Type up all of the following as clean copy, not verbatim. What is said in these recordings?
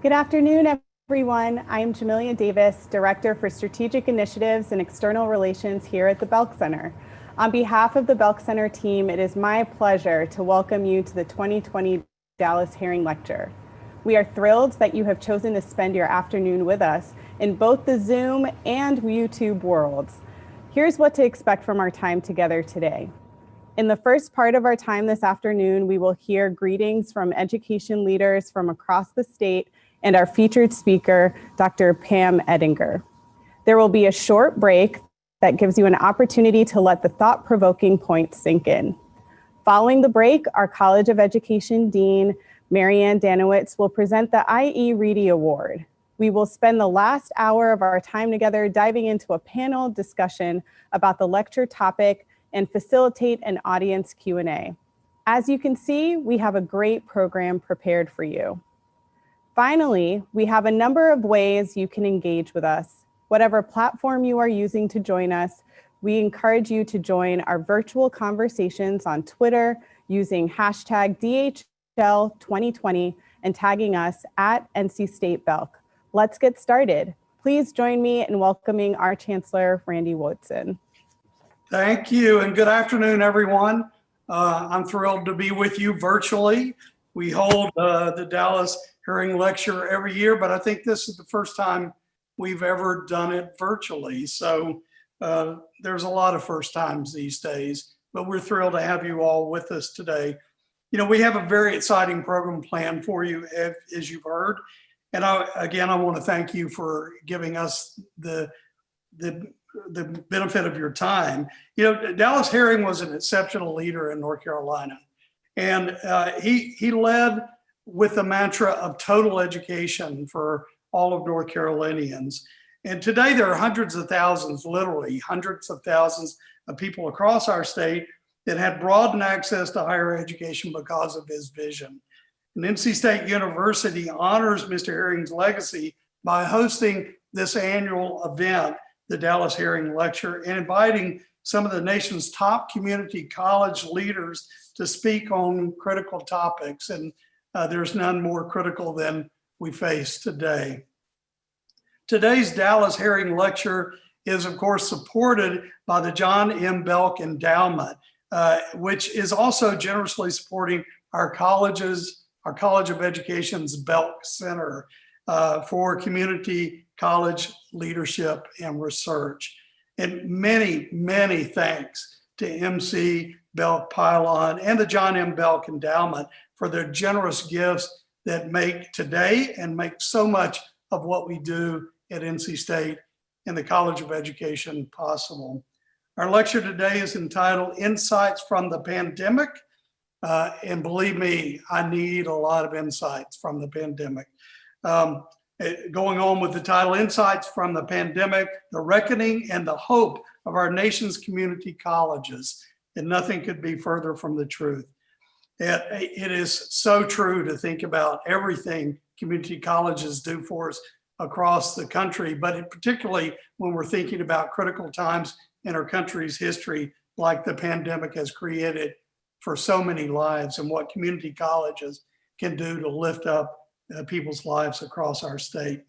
Good afternoon, everyone. I am Jamelia Davis, Director for Strategic Initiatives and External Relations here at the Belk Center. On behalf of the Belk Center team, it is my pleasure to welcome you to the 2020 Dallas Herring Lecture. We are thrilled that you have chosen to spend your afternoon with us in both the Zoom and YouTube worlds. Here's what to expect from our time together today. In the first part of our time this afternoon, we will hear greetings from education leaders from across the state and our featured speaker, Dr. Pam Ettinger. There will be a short break that gives you an opportunity to let the thought-provoking points sink in. Following the break, our College of Education Dean, Marianne Danowitz, will present the IE Reedy Award. We will spend the last hour of our time together diving into a panel discussion about the lecture topic and facilitate an audience Q&A. As you can see, we have a great program prepared for you. Finally, we have a number of ways you can engage with us. Whatever platform you are using to join us, we encourage you to join our virtual conversations on Twitter using hashtag DHL2020 and tagging us at NC State Belk. Let's get started. Please join me in welcoming our Chancellor, Randy Woodson. Thank you, and good afternoon, everyone. I'm thrilled to be with you virtually. We hold the Dallas Herring Lecture every year, but I think this is the first time we've ever done it virtually. So there's a lot of first times these days, but we're thrilled to have you all with us today. You know, we have a very exciting program planned for you, as you've heard. And I want to thank you for giving us the benefit of your time. You know, Dallas Herring was an exceptional leader in North Carolina, and he led with the mantra of total education for all of North Carolinians. And today there are hundreds of thousands, literally hundreds of thousands of people across our state that had broadened access to higher education because of his vision. And NC State University honors Mr. Herring's legacy by hosting this annual event, the Dallas Herring Lecture, and inviting some of the nation's top community college leaders to speak on critical topics. And there's none more critical than we face today. Today's Dallas Herring Lecture is, of course, supported by the John M. Belk Endowment, which is also generously supporting our College of Education's Belk Center for community college leadership and research. And many, many thanks to MC Belk Pylon and the John M. Belk Endowment for their generous gifts that make today and make so much of what we do at NC State and the College of Education possible. Our lecture today is entitled Insights from the Pandemic. And believe me, I need a lot of insights from the pandemic. Going on with the title, Insights from the Pandemic, the Reckoning and the Hope of Our Nation's Community Colleges. And nothing could be further from the truth. It is so true to think about everything community colleges do for us across the country, but particularly when we're thinking about critical times in our country's history, like the pandemic has created for so many lives, and what community colleges can do to lift up people's lives across our state.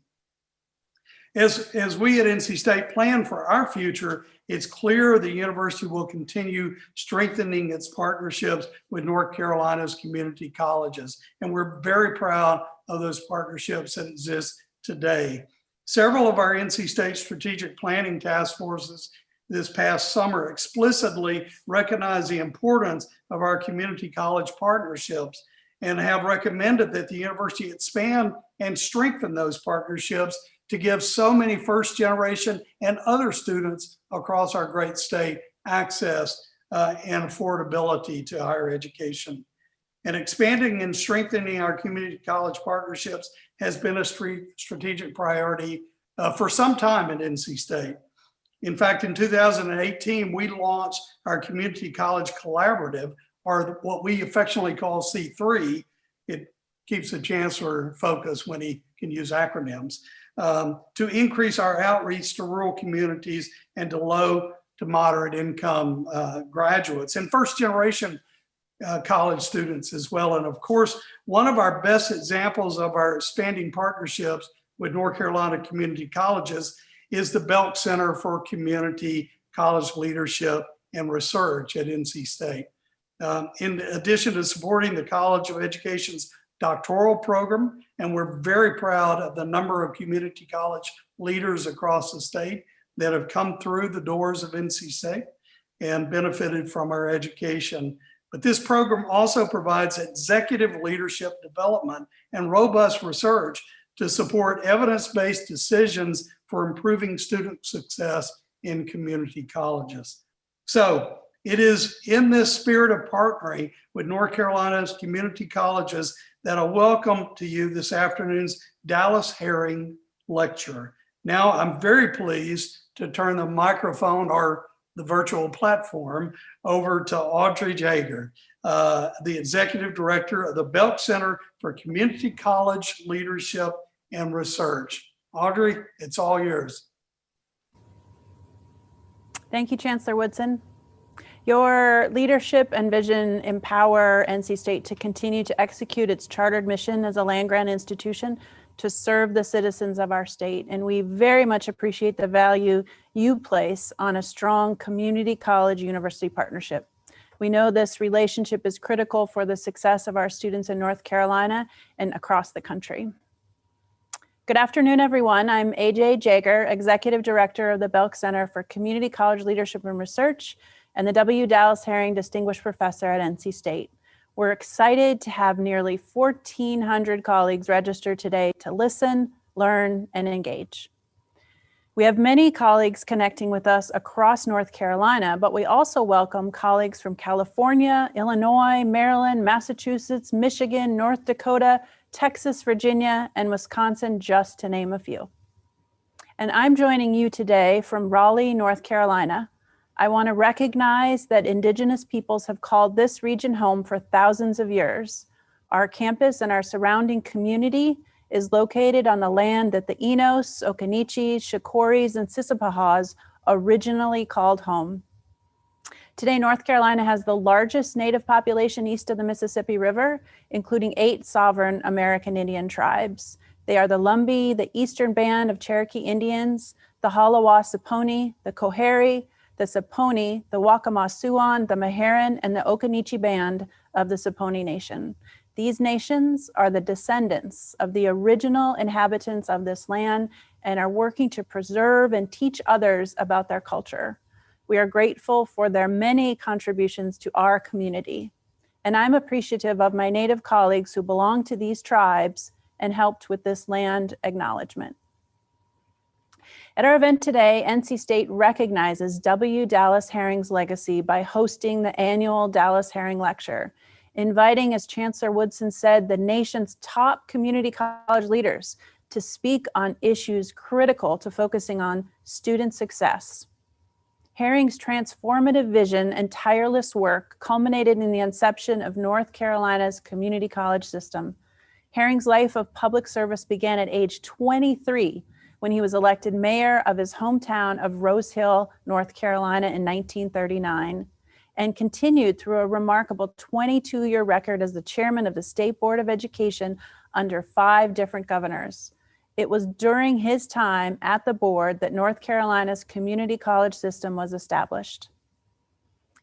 As we at NC State plan for our future, it's clear the university will continue strengthening its partnerships with North Carolina's community colleges. And we're very proud of those partnerships that exist today. Several of our NC State strategic planning task forces this past summer explicitly recognize the importance of our community college partnerships and have recommended that the university expand and strengthen those partnerships to give so many first generation and other students across our great state access and affordability to higher education. And expanding and strengthening our community college partnerships has been a strategic priority for some time at NC State. In fact, in 2018, we launched our Community College Collaborative, or what we affectionately call C3. It keeps the chancellor focused when he can use acronyms, to increase our outreach to rural communities and to low to moderate income graduates and first generation college students as well. And of course, one of our best examples of our expanding partnerships with North Carolina community colleges is the Belk Center for Community College Leadership and Research at NC State. In addition to supporting the College of Education's doctoral program, and we're very proud of the number of community college leaders across the state that have come through the doors of NC State and benefited from our education. But this program also provides executive leadership development and robust research to support evidence-based decisions for improving student success in community colleges. So it is in this spirit of partnering with North Carolina's community colleges that I welcome to you this afternoon's Dallas Herring lecture. Now I'm very pleased to turn the microphone or the virtual platform over to Audrey Jaeger, the Executive Director of the Belk Center for Community College Leadership and Research. Audrey, it's all yours. Thank you, Chancellor Woodson. Your leadership and vision empower NC State to continue to execute its chartered mission as a land-grant institution to serve the citizens of our state. And we very much appreciate the value you place on a strong community college university partnership. We know this relationship is critical for the success of our students in North Carolina and across the country. Good afternoon, everyone. I'm AJ Jaeger, Executive Director of the Belk Center for Community College Leadership and Research and the W. Dallas Herring Distinguished Professor at NC State. We're excited to have nearly 1,400 colleagues registered today to listen, learn, and engage. We have many colleagues connecting with us across North Carolina, but we also welcome colleagues from California, Illinois, Maryland, Massachusetts, Michigan, North Dakota, Texas, Virginia, and Wisconsin, just to name a few. And I'm joining you today from Raleigh, North Carolina. I want to recognize that Indigenous peoples have called this region home for thousands of years. Our campus and our surrounding community is located on the land that the Enos, Occaneechis, Shakoris, and Sissepohas originally called home. Today, North Carolina has the largest Native population east of the Mississippi River, including 8 sovereign American Indian tribes. They are the Lumbee, the Eastern Band of Cherokee Indians, the Halawa-Saponi, the Coharie, the Saponi, the Waccamaw-Siouan, the Meherrin, and the Occaneechee Band of the Saponi Nation. These nations are the descendants of the original inhabitants of this land and are working to preserve and teach others about their culture. We are grateful for their many contributions to our community. And I'm appreciative of my Native colleagues who belong to these tribes and helped with this land acknowledgement. At our event today, NC State recognizes W. Dallas Herring's legacy by hosting the annual Dallas Herring Lecture, inviting, as Chancellor Woodson said, the nation's top community college leaders to speak on issues critical to focusing on student success. Herring's transformative vision and tireless work culminated in the inception of North Carolina's community college system. Herring's life of public service began at age 23 when he was elected mayor of his hometown of Rose Hill, North Carolina in 1939, and continued through a remarkable 22-year record as the chairman of the State Board of Education under 5 different governors. It was during his time at the board that North Carolina's community college system was established.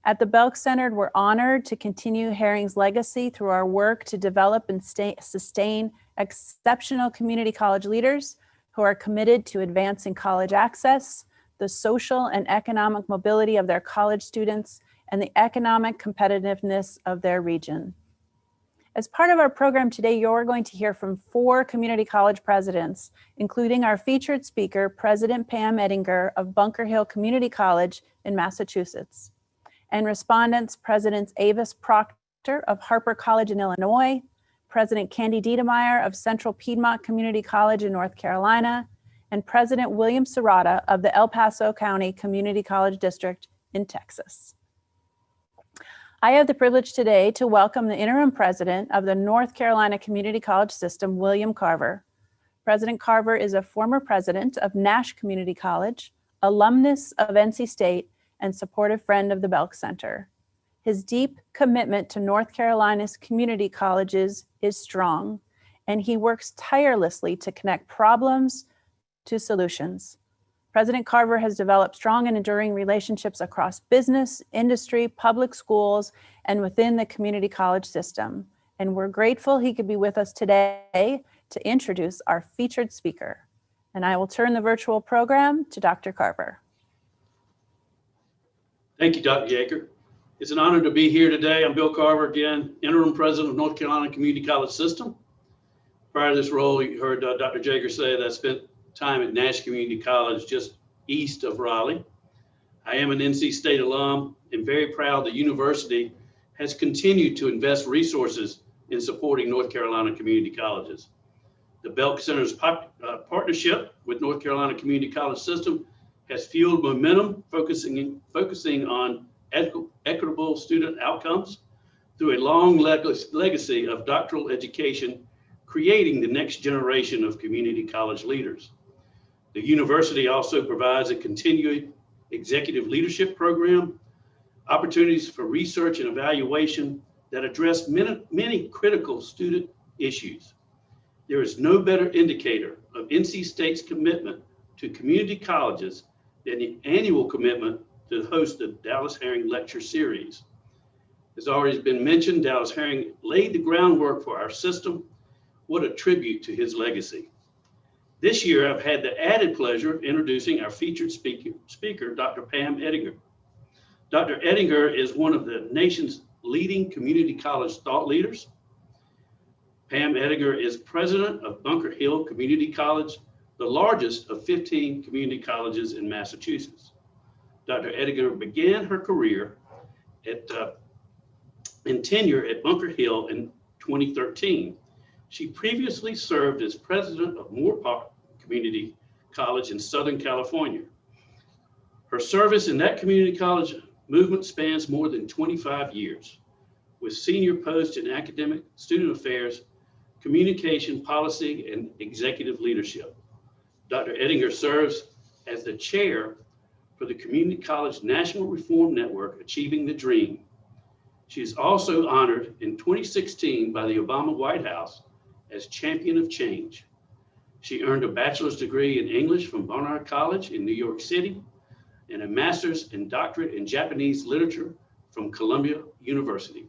At the Belk Center, we're honored to continue Herring's legacy through our work to develop and sustain exceptional community college leaders who are committed to advancing college access, the social and economic mobility of their college students, and the economic competitiveness of their region. As part of our program today, you're going to hear from 4 community college presidents, including our featured speaker, President Pam Ettinger of Bunker Hill Community College in Massachusetts, and respondents, Presidents Avis Proctor of Harper College in Illinois, President Candy Diedemeyer of Central Piedmont Community College in North Carolina, and President William Serrata of the El Paso County Community College District in Texas. I have the privilege today to welcome the interim president of the North Carolina Community College System, William Carver. President Carver is a former president of Nash Community College, alumnus of NC State, and supportive friend of the Belk Center. His deep commitment to North Carolina's community colleges is strong, and he works tirelessly to connect problems to solutions. President Carver has developed strong and enduring relationships across business, industry, public schools, and within the community college system. And we're grateful he could be with us today to introduce our featured speaker. And I will turn the virtual program to Dr. Carver. Thank you, Dr. Yeager. It's an honor to be here today. I'm Bill Carver again, interim president of North Carolina Community College System. Prior to this role, you heard Dr. Yeager say that I spent time at Nash Community College just east of Raleigh. I am an NC State alum and very proud the university has continued to invest resources in supporting North Carolina community colleges. The Belk Center's partnership with North Carolina Community College System has fueled momentum, focusing on equitable student outcomes through a long legacy of doctoral education, creating the next generation of community college leaders. The university also provides a continuing executive leadership program, opportunities for research and evaluation that address many critical student issues. There is no better indicator of NC State's commitment to community colleges than the annual commitment to host the Dallas Herring Lecture Series. As already been mentioned, Dallas Herring laid the groundwork for our system. What a tribute to his legacy. This year, I've had the added pleasure of introducing our featured speaker, Dr. Pam Ettinger. Dr. Ettinger is one of the nation's leading community college thought leaders. Pam Ettinger is president of Bunker Hill Community College, the largest of 15 community colleges in Massachusetts. Dr. Ettinger began her career in tenure at Bunker Hill in 2013. She previously served as president of Moore Park Community College in Southern California. Her service in that community college movement spans more than 25 years, with senior posts in academic, student affairs, communication, policy, and executive leadership. Dr. Ettinger serves as the chair for the Community College National Reform Network, Achieving the Dream. She is also honored in 2016 by the Obama White House as Champion of Change. She earned a bachelor's degree in English from Barnard College in New York City and a master's and doctorate in Japanese literature from Columbia University.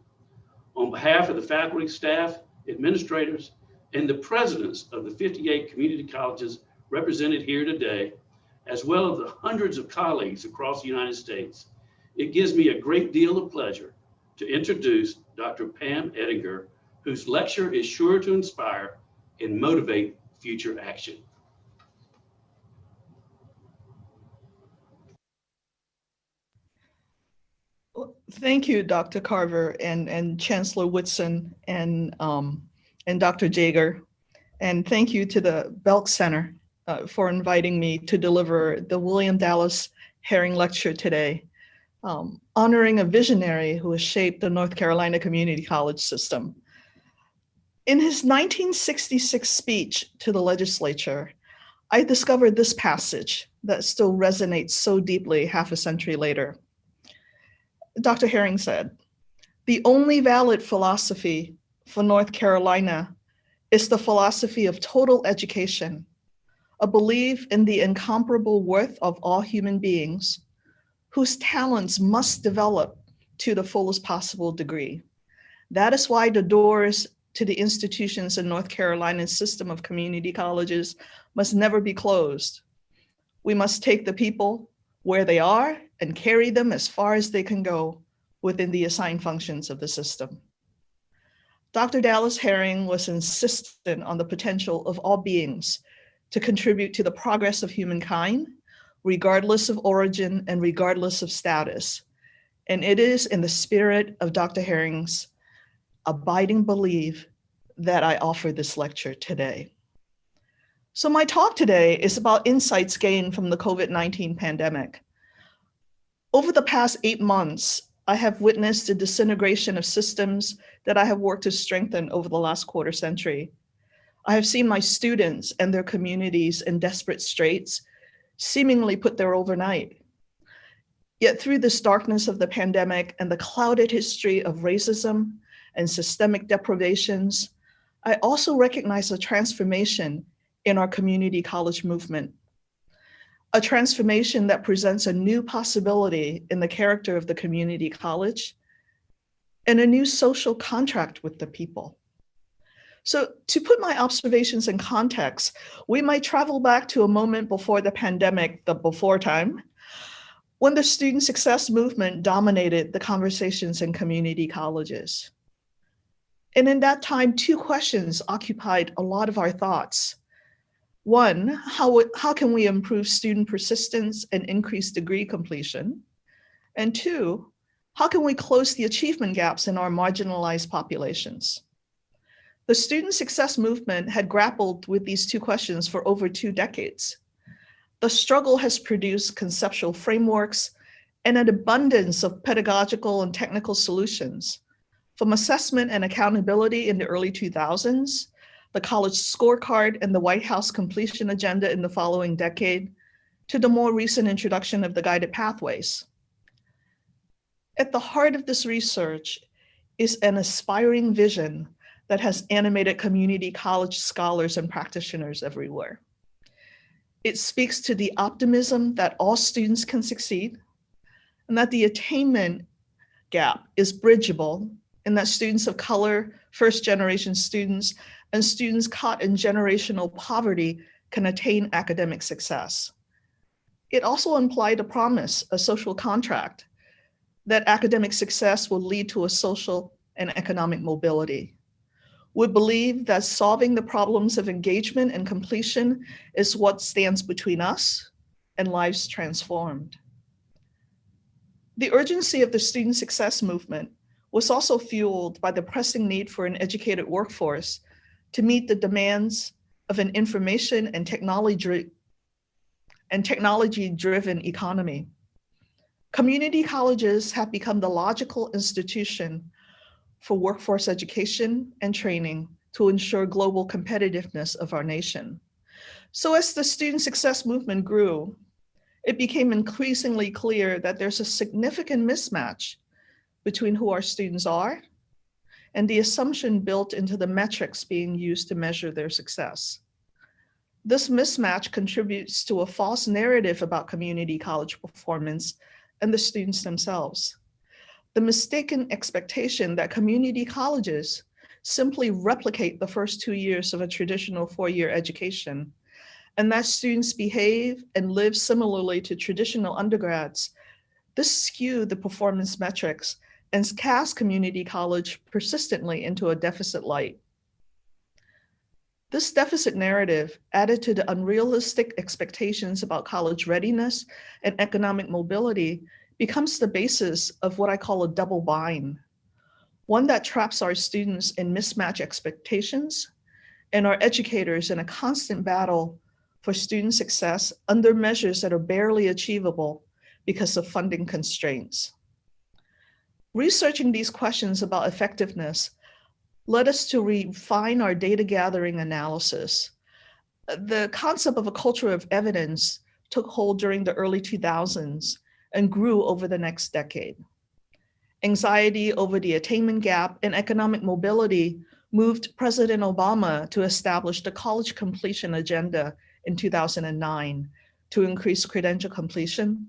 On behalf of the faculty, staff, administrators, and the presidents of the 58 community colleges represented here today, as well as the hundreds of colleagues across the United States, it gives me a great deal of pleasure to introduce Dr. Pam Ettinger, whose lecture is sure to inspire and motivate future action. Well, thank you, Dr. Carver and Chancellor Whitson and Dr. Yeager. And thank you to the Belk Center for inviting me to deliver the William Dallas Herring Lecture today, honoring a visionary who has shaped the North Carolina Community College system. In his 1966 speech to the legislature, I discovered this passage that still resonates so deeply half a century later. Dr. Herring said, "The only valid philosophy for North Carolina is the philosophy of total education, a belief in the incomparable worth of all human beings, whose talents must develop to the fullest possible degree. That is why the doors to the institutions in North Carolina's system of community colleges must never be closed. We must take the people where they are and carry them as far as they can go within the assigned functions of the system." Dr. Dallas Herring was insistent on the potential of all beings to contribute to the progress of humankind, regardless of origin and regardless of status. And it is in the spirit of Dr. Herring's abiding belief that I offer this lecture today. So my talk today is about insights gained from the COVID-19 pandemic. Over the past 8 months, I have witnessed the disintegration of systems that I have worked to strengthen over the last quarter century. I have seen my students and their communities in desperate straits seemingly put there overnight. Yet through this darkness of the pandemic and the clouded history of racism and systemic deprivations, I also recognize a transformation in our community college movement, a transformation that presents a new possibility in the character of the community college and a new social contract with the people. So to put my observations in context, we might travel back to a moment before the pandemic, the before time, when the student success movement dominated the conversations in community colleges. And in that time, two questions occupied a lot of our thoughts. One, how can we improve student persistence and increase degree completion? And two, how can we close the achievement gaps in our marginalized populations? The student success movement had grappled with these two questions for over 2 decades. The struggle has produced conceptual frameworks and an abundance of pedagogical and technical solutions, from assessment and accountability in the early 2000s, the college scorecard and the White House completion agenda in the following decade, to the more recent introduction of the guided pathways. At the heart of this research is an aspiring vision that has animated community college scholars and practitioners everywhere. It speaks to the optimism that all students can succeed, and that the attainment gap is bridgeable, and that students of color, first-generation students, and students caught in generational poverty can attain academic success. It also implied a promise, a social contract, that academic success will lead to a social and economic mobility. We believe that solving the problems of engagement and completion is what stands between us and lives transformed. The urgency of the student success movement was also fueled by the pressing need for an educated workforce to meet the demands of an information and technology-driven economy. Community colleges have become the logical institution for workforce education and training to ensure global competitiveness of our nation. So as the student success movement grew, it became increasingly clear that there's a significant mismatch between who our students are and the assumption built into the metrics being used to measure their success. This mismatch contributes to a false narrative about community college performance and the students themselves. The mistaken expectation that community colleges simply replicate the first 2 years of a traditional 4-year education, and that students behave and live similarly to traditional undergrads. This skewed the performance metrics and cast community college persistently into a deficit light. This deficit narrative, added to the unrealistic expectations about college readiness and economic mobility, becomes the basis of what I call a double bind, one that traps our students in mismatched expectations and our educators in a constant battle for student success under measures that are barely achievable because of funding constraints. Researching these questions about effectiveness led us to refine our data gathering analysis. The concept of a culture of evidence took hold during the early 2000s and grew over the next decade. Anxiety over the attainment gap and economic mobility moved President Obama to establish the college completion agenda in 2009 to increase credential completion.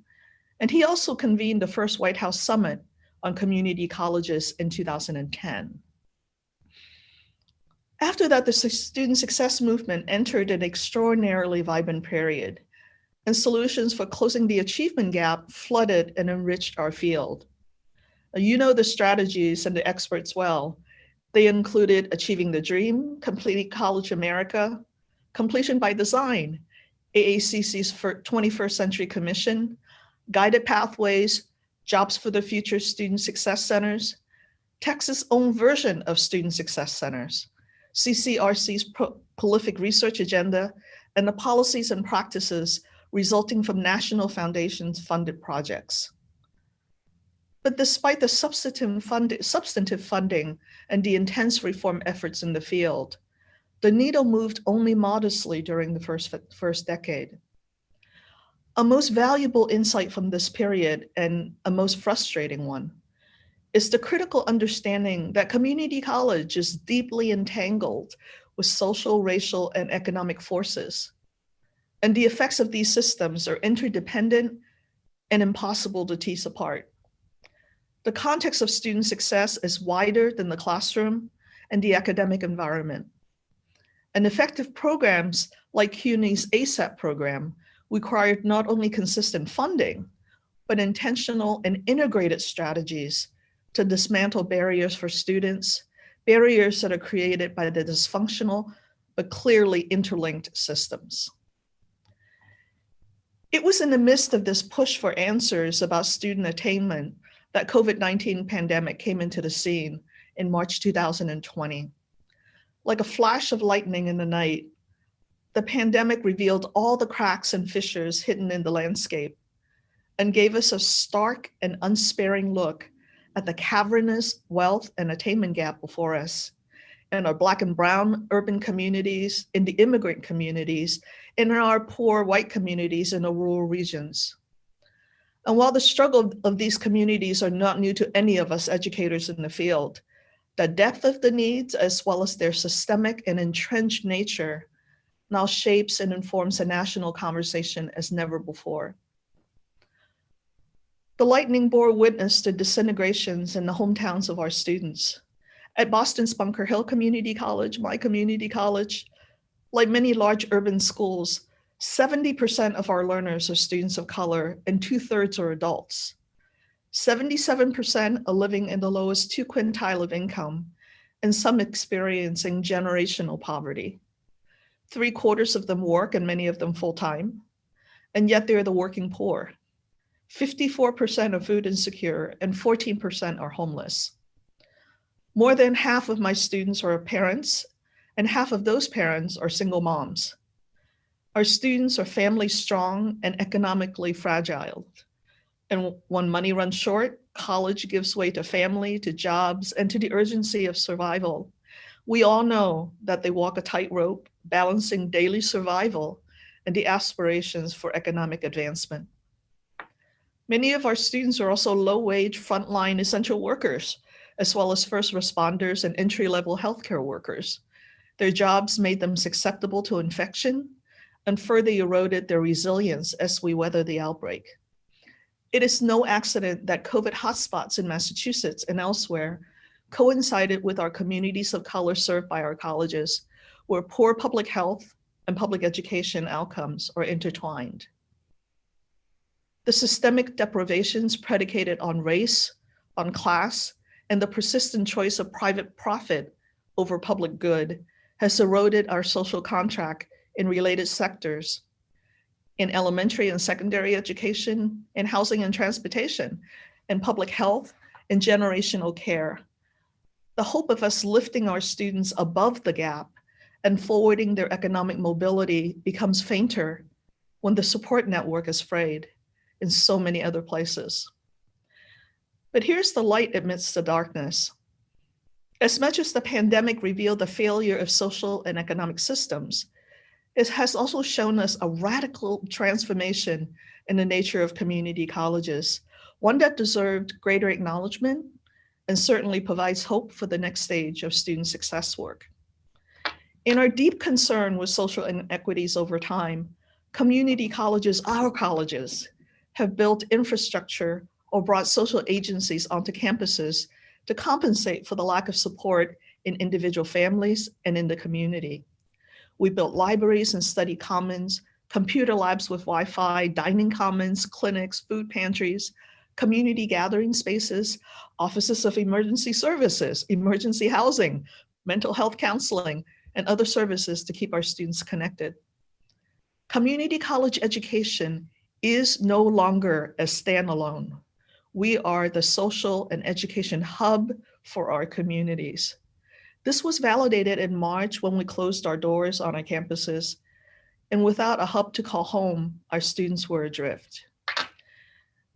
And he also convened the first White House Summit on community colleges in 2010. After that, the student success movement entered an extraordinarily vibrant period, and solutions for closing the achievement gap flooded and enriched our field. You know the strategies and the experts well. They included Achieving the Dream, Completing College America, Completion by Design, AACC's 21st Century Commission, Guided Pathways, Jobs for the Future Student Success Centers, Texas' own version of Student Success Centers, CCRC's prolific research agenda, and the policies and practices resulting from national foundations funded projects. But despite the substantive funding and the intense reform efforts in the field, the needle moved only modestly during the first decade. A most valuable insight from this period, and a most frustrating one, is the critical understanding that community college is deeply entangled with social, racial, and economic forces. And the effects of these systems are interdependent and impossible to tease apart. The context of student success is wider than the classroom and the academic environment. And effective programs like CUNY's ASAP program required not only consistent funding, but intentional and integrated strategies to dismantle barriers for students, barriers that are created by the dysfunctional but clearly interlinked systems. It was in the midst of this push for answers about student attainment that COVID-19 pandemic came into the scene in March 2020. Like a flash of lightning in the night, the pandemic revealed all the cracks and fissures hidden in the landscape and gave us a stark and unsparing look at the cavernous wealth and attainment gap before us in our Black and brown urban communities, in the immigrant communities, and in our poor white communities in the rural regions. And while the struggle of these communities are not new to any of us educators in the field, the depth of the needs, as well as their systemic and entrenched nature, now shapes and informs a national conversation as never before. The lightning bore witness to disintegrations in the hometowns of our students. At Boston's Bunker Hill Community College, my community college, like many large urban schools, 70% of our learners are students of color and 2/3 are adults. 77% are living in the lowest 2 quintile of income, and some experiencing generational poverty. 3/4 of them work, and many of them full-time, and yet they're the working poor. 54% are food insecure, and 14% are homeless. More than half of my students are parents, and half of those parents are single moms. Our students are family strong and economically fragile. And when money runs short, college gives way to family, to jobs, and to the urgency of survival. We all know that they walk a tightrope, balancing daily survival and the aspirations for economic advancement. Many of our students are also low-wage frontline essential workers, as well as first responders and entry-level healthcare workers. Their jobs made them susceptible to infection and further eroded their resilience as we weather the outbreak. It is no accident that COVID hotspots in Massachusetts and elsewhere coincided with our communities of color served by our colleges, where poor public health and public education outcomes are intertwined. The systemic deprivations predicated on race, on class, and the persistent choice of private profit over public good has eroded our social contract in related sectors, in elementary and secondary education, in housing and transportation, in public health, and generational care. The hope of us lifting our students above the gap and forwarding their economic mobility becomes fainter when the support network is frayed in so many other places. But here's the light amidst the darkness. As much as the pandemic revealed the failure of social and economic systems, it has also shown us a radical transformation in the nature of community colleges, one that deserved greater acknowledgement and certainly provides hope for the next stage of student success work. In our deep concern with social inequities over time, community colleges, our colleges, have built infrastructure or brought social agencies onto campuses to compensate for the lack of support in individual families and in the community. We built libraries and study commons, computer labs with Wi-Fi, dining commons, clinics, food pantries, community gathering spaces, offices of emergency services, emergency housing, mental health counseling, and other services to keep our students connected. Community college education is no longer a standalone. We are the social and education hub for our communities. This was validated in March when we closed our doors on our campuses, and without a hub to call home, our students were adrift.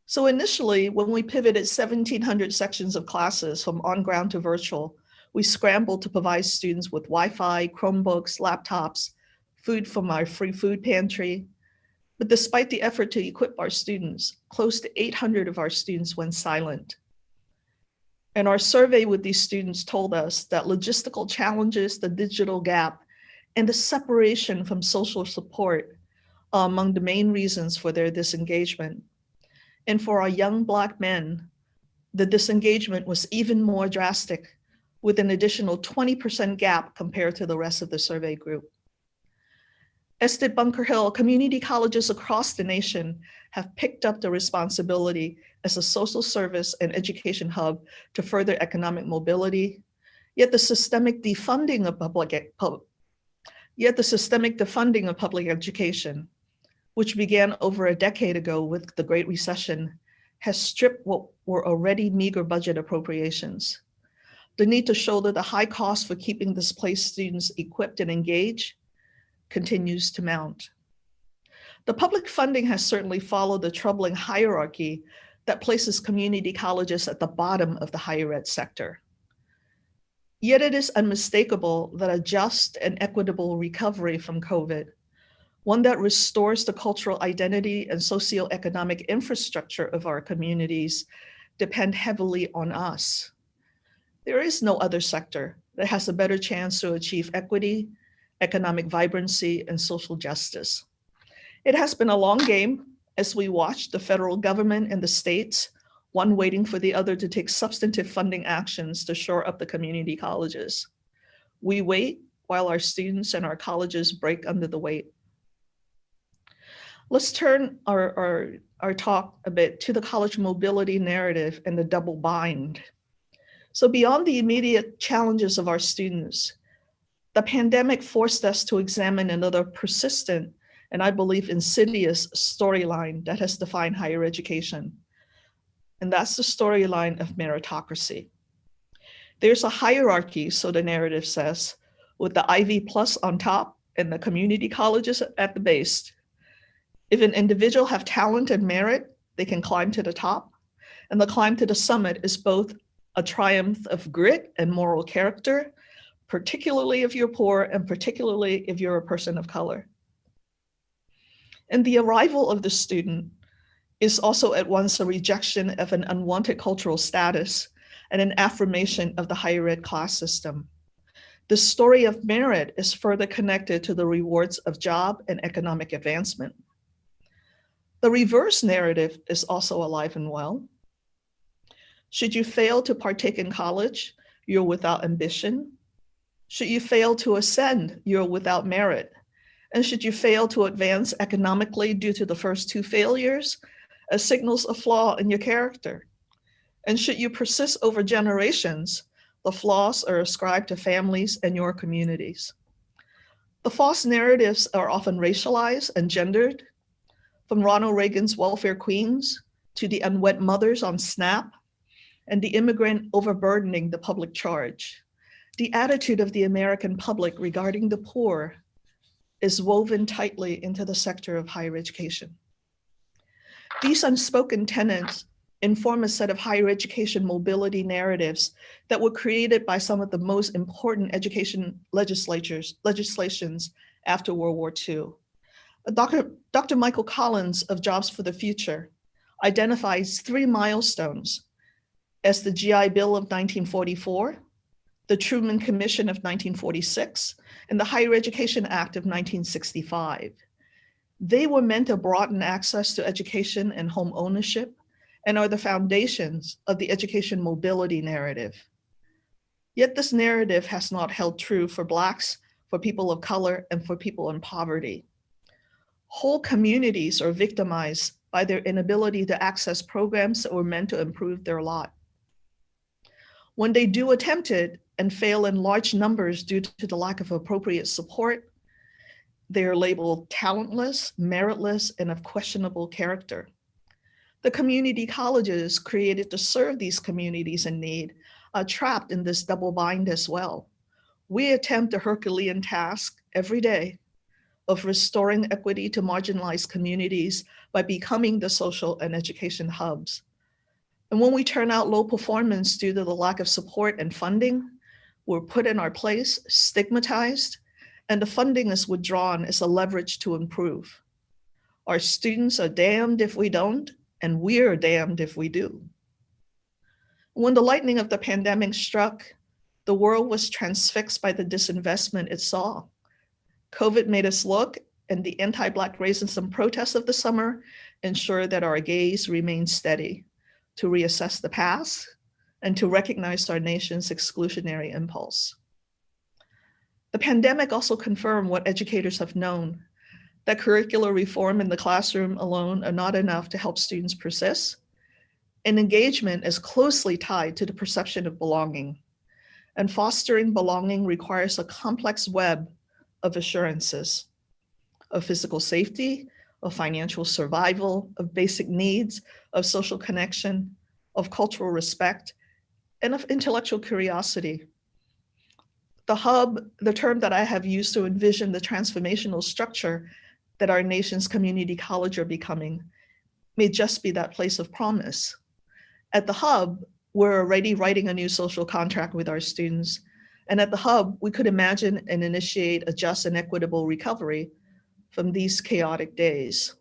So initially, when we pivoted 1,700 sections of classes from on-ground to virtual, we scrambled to provide students with Wi-Fi, Chromebooks, laptops, food from our free food pantry. But despite the effort to equip our students, close to 800 of our students went silent. And our survey with these students told us that logistical challenges, the digital gap, and the separation from social support are among the main reasons for their disengagement. And for our young Black men, the disengagement was even more drastic, with an additional 20% gap compared to the rest of the survey group. As did Bunker Hill, community colleges across the nation have picked up the responsibility as a social service and education hub to further economic mobility. Yet the systemic defunding of public education, which began over a decade ago with the Great Recession, has stripped what were already meager budget appropriations. The need to shoulder the high cost for keeping displaced students equipped and engaged continues to mount. The public funding has certainly followed the troubling hierarchy that places community colleges at the bottom of the higher ed sector. Yet it is unmistakable that a just and equitable recovery from COVID, one that restores the cultural identity and socioeconomic infrastructure of our communities, depend heavily on us. There is no other sector that has a better chance to achieve equity, economic vibrancy, and social justice. It has been a long game as we watch the federal government and the states, one waiting for the other to take substantive funding actions to shore up the community colleges. We wait while our students and our colleges break under the weight. Let's turn our talk a bit to the college mobility narrative and the double bind. So beyond the immediate challenges of our students, the pandemic forced us to examine another persistent and I believe insidious storyline that has defined higher education. And that's the storyline of meritocracy. There's a hierarchy, so the narrative says, with the Ivy Plus on top and the community colleges at the base. If an individual have talent and merit, they can climb to the top. And the climb to the summit is both a triumph of grit and moral character, particularly if you're poor and particularly if you're a person of color. And the arrival of the student is also at once a rejection of an unwanted cultural status and an affirmation of the higher ed class system. The story of merit is further connected to the rewards of job and economic advancement. The reverse narrative is also alive and well. Should you fail to partake in college, you're without ambition. Should you fail to ascend, you're without merit. And should you fail to advance economically due to the first two failures, it signals a flaw in your character. And should you persist over generations, the flaws are ascribed to families and your communities. The false narratives are often racialized and gendered, from Ronald Reagan's welfare queens to the unwed mothers on SNAP and the immigrant overburdening the public charge. The attitude of the American public regarding the poor is woven tightly into the sector of higher education. These unspoken tenets inform a set of higher education mobility narratives that were created by some of the most important education legislations after World War II. Dr. Michael Collins of Jobs for the Future identifies 3 milestones as the GI Bill of 1944, the Truman Commission of 1946, and the Higher Education Act of 1965. They were meant to broaden access to education and home ownership and are the foundations of the education mobility narrative. Yet this narrative has not held true for Blacks, for people of color, and for people in poverty. Whole communities are victimized by their inability to access programs that were meant to improve their lot. When they do attempt it and fail in large numbers due to the lack of appropriate support, they are labeled talentless, meritless, and of questionable character. The community colleges created to serve these communities in need are trapped in this double bind as well. We attempt a Herculean task every day of restoring equity to marginalized communities by becoming the social and education hubs. And when we turn out low performance due to the lack of support and funding, we're put in our place, stigmatized, and the funding is withdrawn as a leverage to improve. Our students are damned if we don't, and we're damned if we do. When the lightning of the pandemic struck, the world was transfixed by the disinvestment it saw. COVID made us look, and the anti-Black racism protests of the summer ensured that our gaze remained steady to reassess the past and to recognize our nation's exclusionary impulse. The pandemic also confirmed what educators have known, that curricular reform in the classroom alone are not enough to help students persist, and engagement is closely tied to the perception of belonging. And fostering belonging requires a complex web of assurances, of physical safety, of financial survival, of basic needs, of social connection, of cultural respect, and of intellectual curiosity. The hub, the term that I have used to envision the transformational structure that our nation's community college are becoming, may just be that place of promise. At the hub, we're already writing a new social contract with our students. And at the hub, we could imagine and initiate a just and equitable recovery from these chaotic days.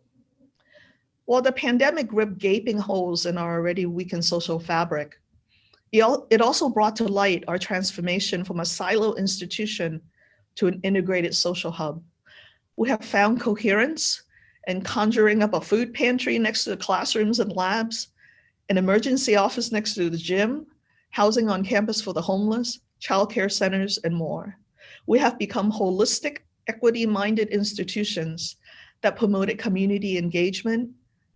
While the pandemic ripped gaping holes in our already weakened social fabric, it also brought to light our transformation from a silo institution to an integrated social hub. We have found coherence in conjuring up a food pantry next to the classrooms and labs, an emergency office next to the gym, housing on campus for the homeless, childcare centers, and more. We have become holistic, equity-minded institutions that promoted community engagement,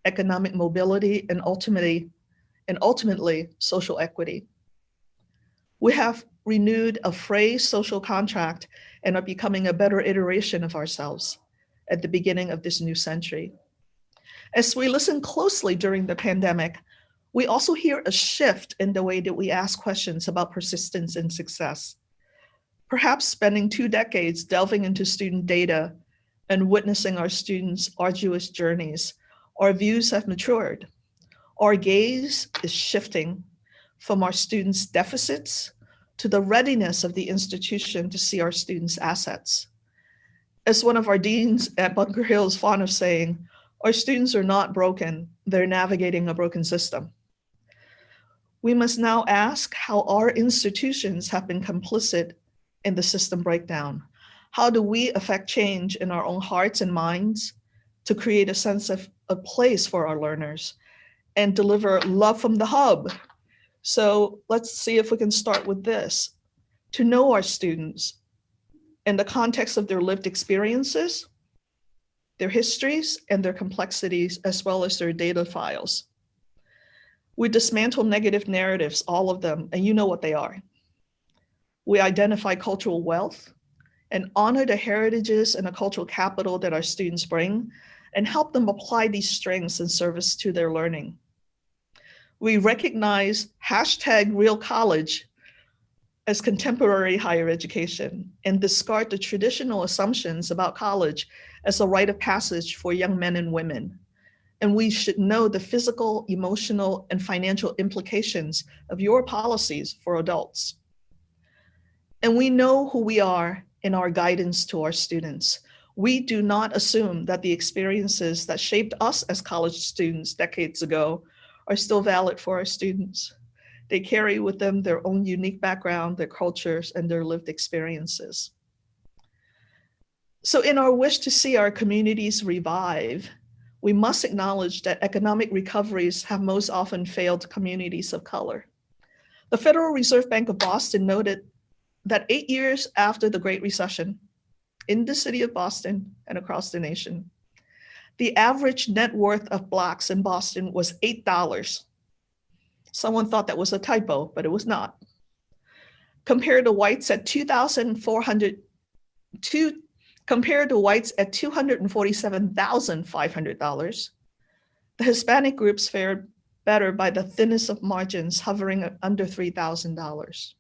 economic mobility, and ultimately social equity. We have renewed a phrase social contract and are becoming a better iteration of ourselves at the beginning of this new century. As we listen closely during the pandemic, we also hear a shift in the way that we ask questions about persistence and success. Perhaps spending 2 decades delving into student data and witnessing our students' arduous journeys, our views have matured. Our gaze is shifting from our students' deficits to the readiness of the institution to see our students' assets. As one of our deans at Bunker Hill is fond of saying, our students are not broken, they're navigating a broken system. We must now ask how our institutions have been complicit in the system breakdown. How do we affect change in our own hearts and minds to create a sense of a place for our learners and deliver love from the hub? So let's see if we can start with this. To know our students in the context of their lived experiences, their histories, and their complexities, as well as their data files. We dismantle negative narratives, all of them, and you know what they are. We identify cultural wealth and honor the heritages and the cultural capital that our students bring and help them apply these strengths in service to their learning. We recognize #RealCollege as contemporary higher education and discard the traditional assumptions about college as a rite of passage for young men and women. And we should know the physical, emotional, and financial implications of your policies for adults. And we know who we are in our guidance to our students. We do not assume that the experiences that shaped us as college students decades ago are still valid for our students. They carry with them their own unique background, their cultures, and their lived experiences. So in our wish to see our communities revive, we must acknowledge that economic recoveries have most often failed communities of color. The Federal Reserve Bank of Boston noted that 8 years after the Great Recession, in the city of Boston and across the nation, the average net worth of Blacks in Boston was $8. Someone thought that was a typo, but it was not. Compared to whites at $247,500, the Hispanic groups fared better by the thinnest of margins, hovering under $3,000.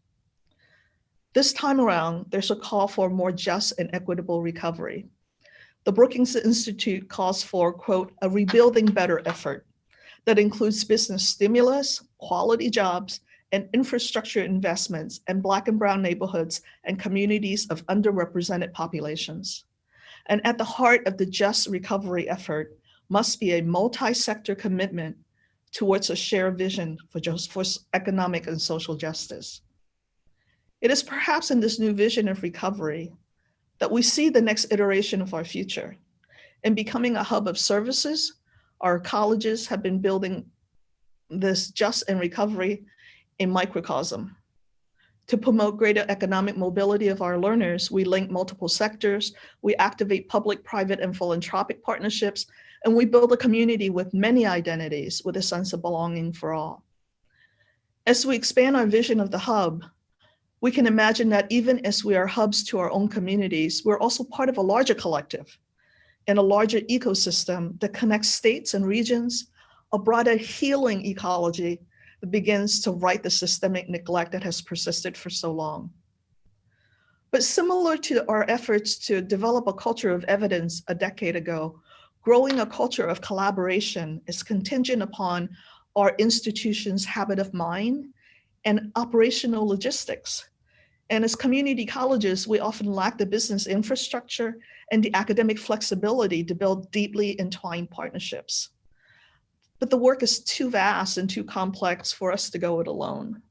This time around, there's a call for a more just and equitable recovery. The Brookings Institute calls for, quote, a rebuilding better effort that includes business stimulus, quality jobs, and infrastructure investments in Black and Brown neighborhoods and communities of underrepresented populations. And at the heart of the just recovery effort must be a multi-sector commitment towards a shared vision for economic and social justice. It is perhaps in this new vision of recovery that we see the next iteration of our future. In becoming a hub of services, our colleges have been building this just and recovery in microcosm. To promote greater economic mobility of our learners, we link multiple sectors, we activate public, private, and philanthropic partnerships, and we build a community with many identities with a sense of belonging for all. As we expand our vision of the hub, we can imagine that even as we are hubs to our own communities, we're also part of a larger collective and a larger ecosystem that connects states and regions, a broader healing ecology that begins to right the systemic neglect that has persisted for so long. But similar to our efforts to develop a culture of evidence a decade ago, growing a culture of collaboration is contingent upon our institution's habit of mind and operational logistics. And as community colleges, we often lack the business infrastructure and the academic flexibility to build deeply entwined partnerships. But the work is too vast and too complex for us to go it alone.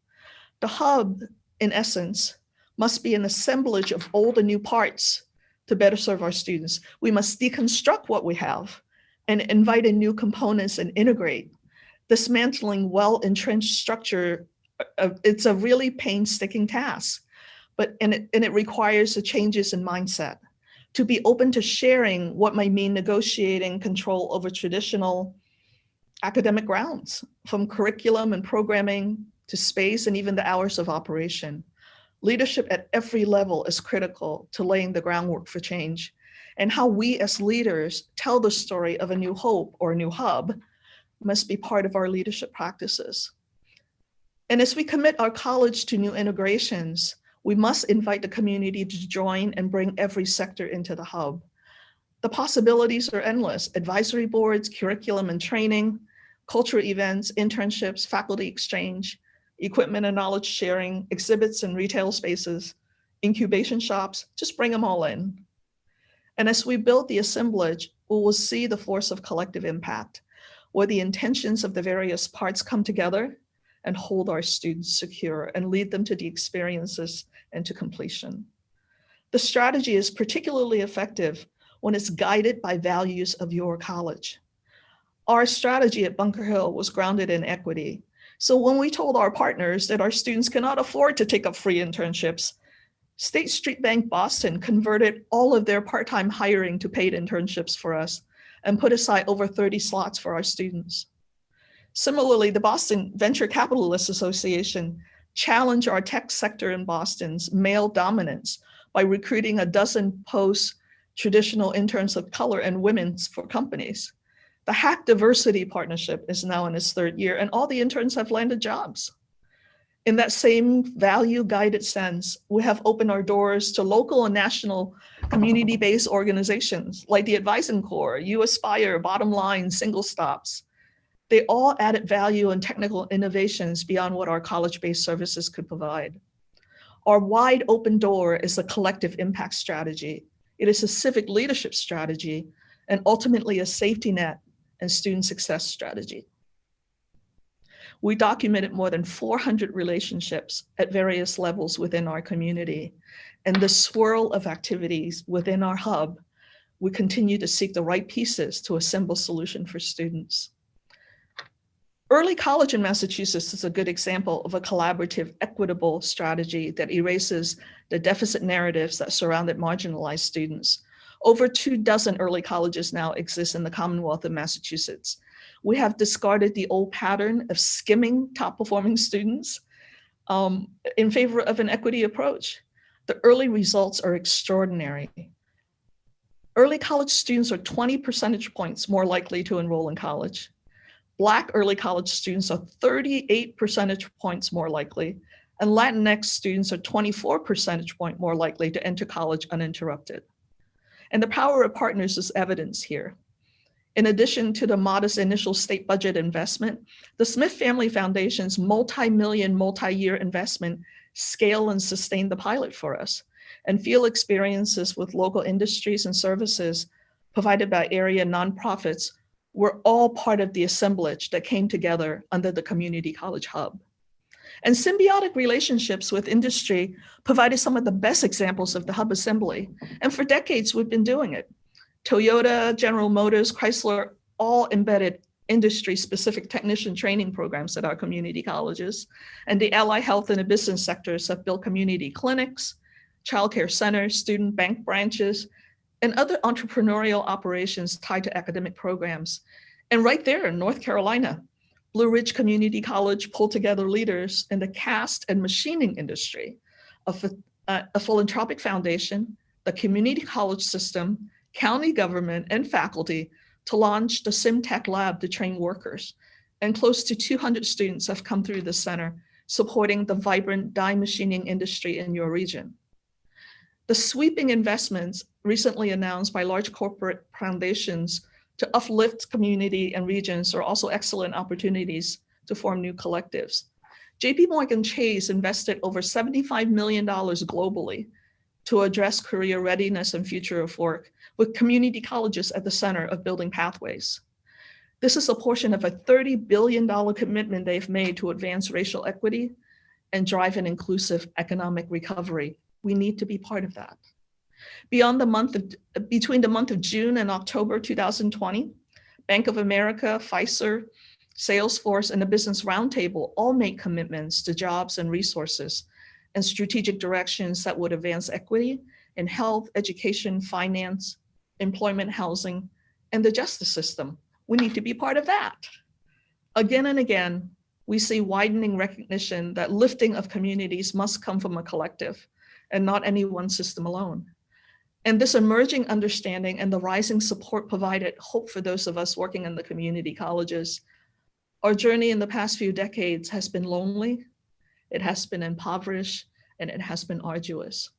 The hub, in essence, must be an assemblage of old and new parts to better serve our students. We must deconstruct what we have and invite in new components and integrate. Dismantling well-entrenched structure, it's a really painstaking task, and it requires the changes in mindset. To be open to sharing what might mean negotiating control over traditional academic grounds, from curriculum and programming to space and even the hours of operation. Leadership at every level is critical to laying the groundwork for change, and how we as leaders tell the story of a new hope or a new hub must be part of our leadership practices. And as we commit our college to new integrations, we must invite the community to join and bring every sector into the hub. The possibilities are endless: advisory boards, curriculum and training, cultural events, internships, faculty exchange, equipment and knowledge sharing, exhibits and retail spaces, incubation shops, just bring them all in. And as we build the assemblage, we will see the force of collective impact, where the intentions of the various parts come together and hold our students secure and lead them to the experiences and to completion. The strategy is particularly effective when it's guided by values of your college. Our strategy at Bunker Hill was grounded in equity. So when we told our partners that our students cannot afford to take up free internships, State Street Bank Boston converted all of their part-time hiring to paid internships for us and put aside over 30 slots for our students. Similarly, the Boston Venture Capitalists Association challenged our tech sector in Boston's male dominance by recruiting a dozen post-traditional interns of color and women for companies. The Hack Diversity Partnership is now in its third year, and all the interns have landed jobs. In that same value-guided sense, we have opened our doors to local and national community-based organizations like the Advising Corps, You Aspire, Bottom Line, Single Stops. They all added value and technical innovations beyond what our college-based services could provide. Our wide open door is a collective impact strategy. It is a civic leadership strategy, and ultimately a safety net and student success strategy. We documented more than 400 relationships at various levels within our community. And the swirl of activities within our hub, we continue to seek the right pieces to assemble solution for students. Early college in Massachusetts is a good example of a collaborative, equitable strategy that erases the deficit narratives that surrounded marginalized students. Over 24 early colleges now exist in the Commonwealth of Massachusetts. We have discarded the old pattern of skimming top performing students in favor of an equity approach. The early results are extraordinary. Early college students are 20 percentage points more likely to enroll in college. Black early college students are 38 percentage points more likely, and Latinx students are 24 percentage point more likely to enter college uninterrupted. And the power of partners is evidence here. In addition to the modest initial state budget investment, the Smith Family Foundation's multi-million, multi-year investment scale and sustain the pilot for us, and field experiences with local industries and services provided by area nonprofits were all part of the assemblage that came together under the Community College Hub. And symbiotic relationships with industry provided some of the best examples of the Hub Assembly. And for decades, we've been doing it. Toyota, General Motors, Chrysler, all embedded industry-specific technician training programs at our community colleges. And the allied health and the business sectors have built community clinics, childcare centers, student bank branches, and other entrepreneurial operations tied to academic programs. And right there in North Carolina, Blue Ridge Community College pulled together leaders in the cast and machining industry, a philanthropic foundation, the community college system, county government, and faculty to launch the SimTech Lab to train workers. And close to 200 students have come through the center, supporting the vibrant die machining industry in your region. The sweeping investments recently announced by large corporate foundations to uplift community and regions are also excellent opportunities to form new collectives. JP Morgan Chase invested over $75 million globally to address career readiness and future of work, with community colleges at the center of building pathways. This is a portion of a $30 billion commitment they've made to advance racial equity and drive an inclusive economic recovery. We need to be part of that. Between the month of June and October 2020, Bank of America, Pfizer, Salesforce, and the Business Roundtable all made commitments to jobs and resources and strategic directions that would advance equity in health, education, finance, employment, housing, and the justice system. We need to be part of that. Again and again, we see widening recognition that lifting of communities must come from a collective and not any one system alone. And this emerging understanding and the rising support provided hope for those of us working in the community colleges. Our journey in the past few decades has been lonely, it has been impoverished, and it has been arduous.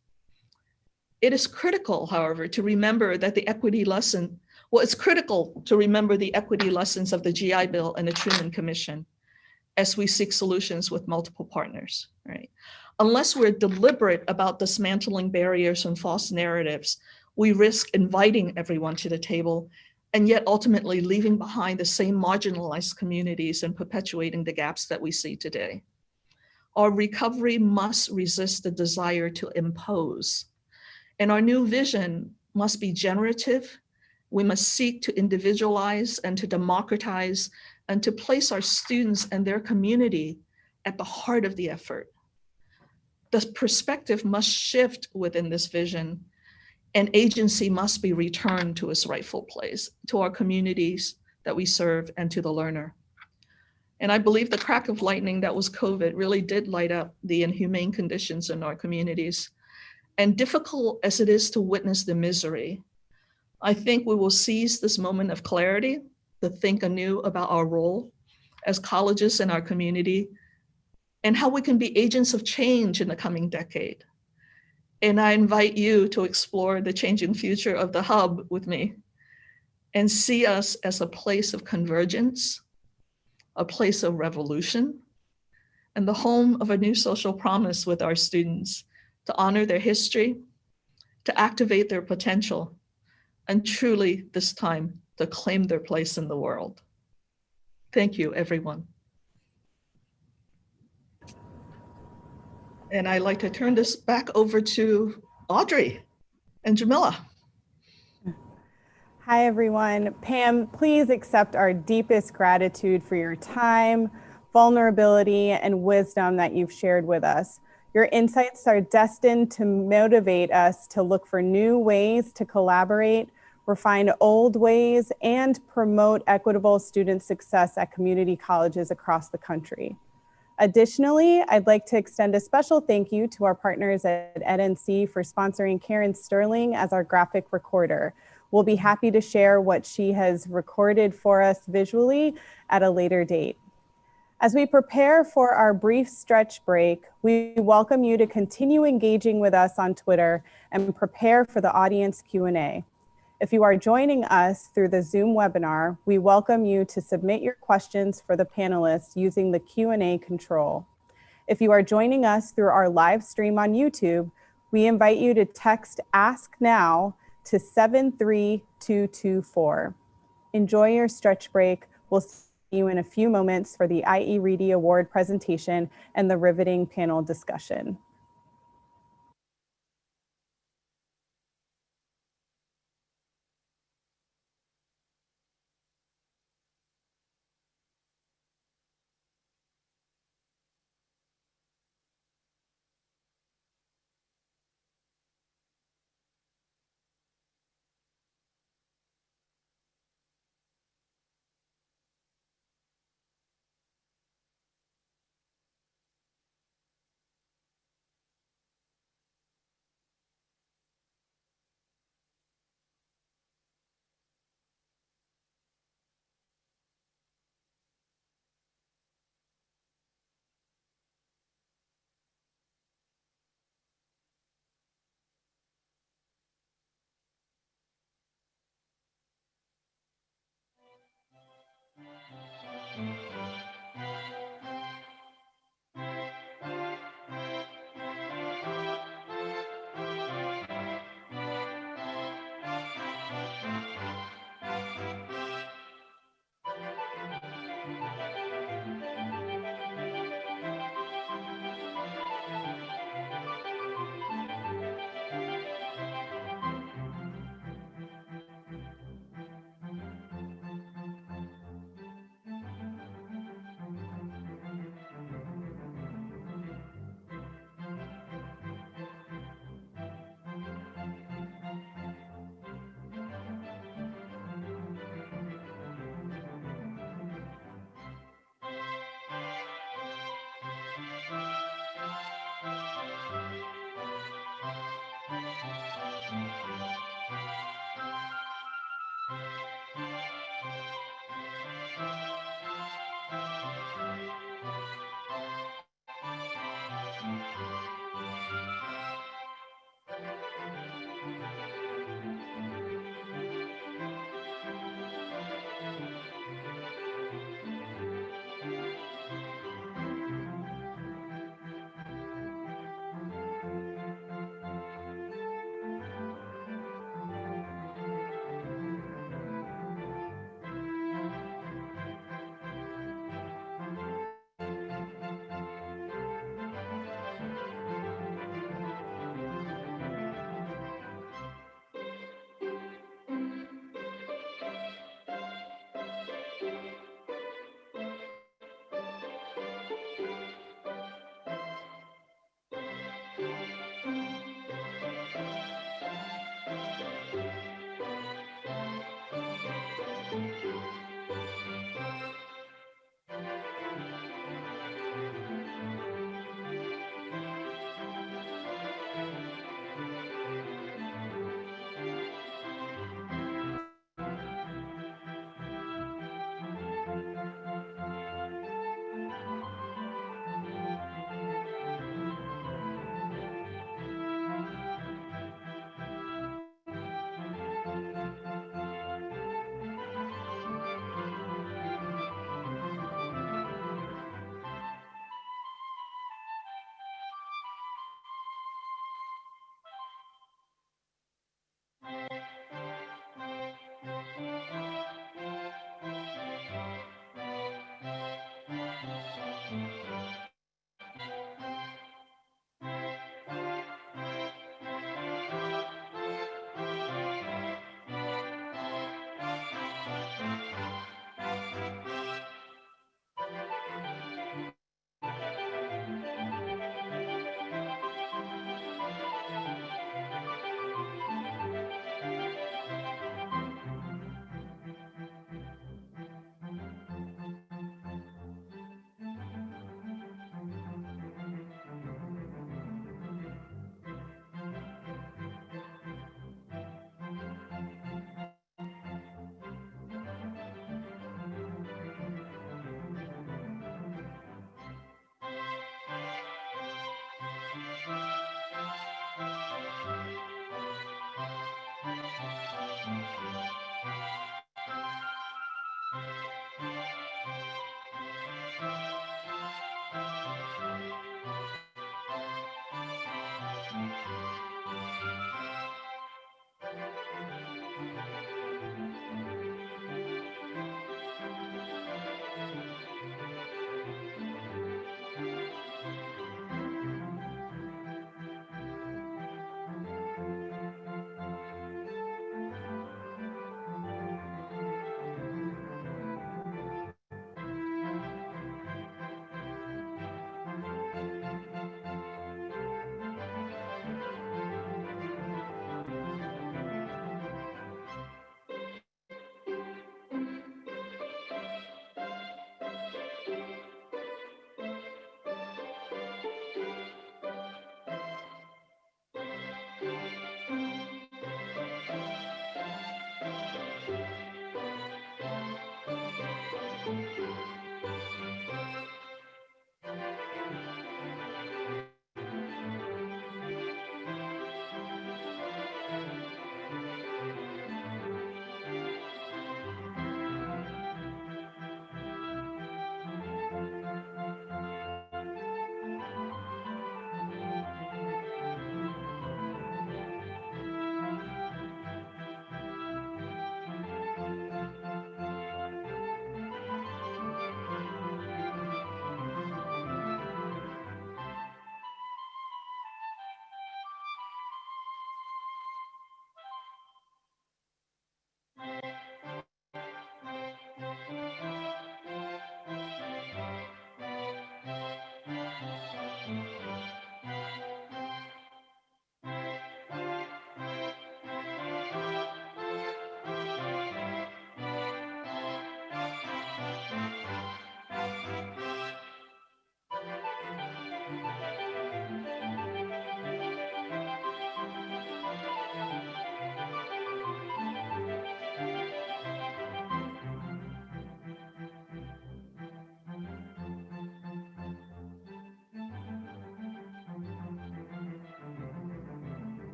It is critical, however, to remember that the equity lesson, it's critical to remember the equity lessons of the GI Bill and the Truman Commission as we seek solutions with multiple partners, right? Unless we're deliberate about dismantling barriers and false narratives, we risk inviting everyone to the table and yet ultimately leaving behind the same marginalized communities and perpetuating the gaps that we see today. Our recovery must resist the desire to impose. And our new vision must be generative. We must seek to individualize and to democratize and to place our students and their community at the heart of the effort. The perspective must shift within this vision, and agency must be returned to its rightful place, to our communities that we serve and to the learner. And I believe the crack of lightning that was COVID really did light up the inhumane conditions in our communities. And difficult as it is to witness the misery, I think we will seize this moment of clarity to think anew about our role as colleges in our community and how we can be agents of change in the coming decade. And I invite you to explore the changing future of the Hub with me and see us as a place of convergence, a place of revolution, and the home of a new social promise with our students to honor their history, to activate their potential, and truly this time to claim their place in the world. Thank you, everyone. And I'd like to turn this back over to Audrey and Jamila. Hi, everyone. Pam, please accept our deepest gratitude for your time, vulnerability, and wisdom that you've shared with us. Your insights are destined to motivate us to look for new ways to collaborate, refine old ways, and promote equitable student success at community colleges across the country. Additionally, I'd like to extend a special thank you to our partners at EdNC for sponsoring Karen Sterling as our graphic recorder. We'll be happy to share what she has recorded for us visually at a later date. As we prepare for our brief stretch break, we welcome you to continue engaging with us on Twitter and prepare for the audience Q&A. If you are joining us through the Zoom webinar, we welcome you to submit your questions for the panelists using the Q&A control. If you are joining us through our live stream on YouTube, we invite you to text Ask Now to 73224. Enjoy your stretch break. We'll see you in a few moments for the IE Reedy Award presentation and the riveting panel discussion.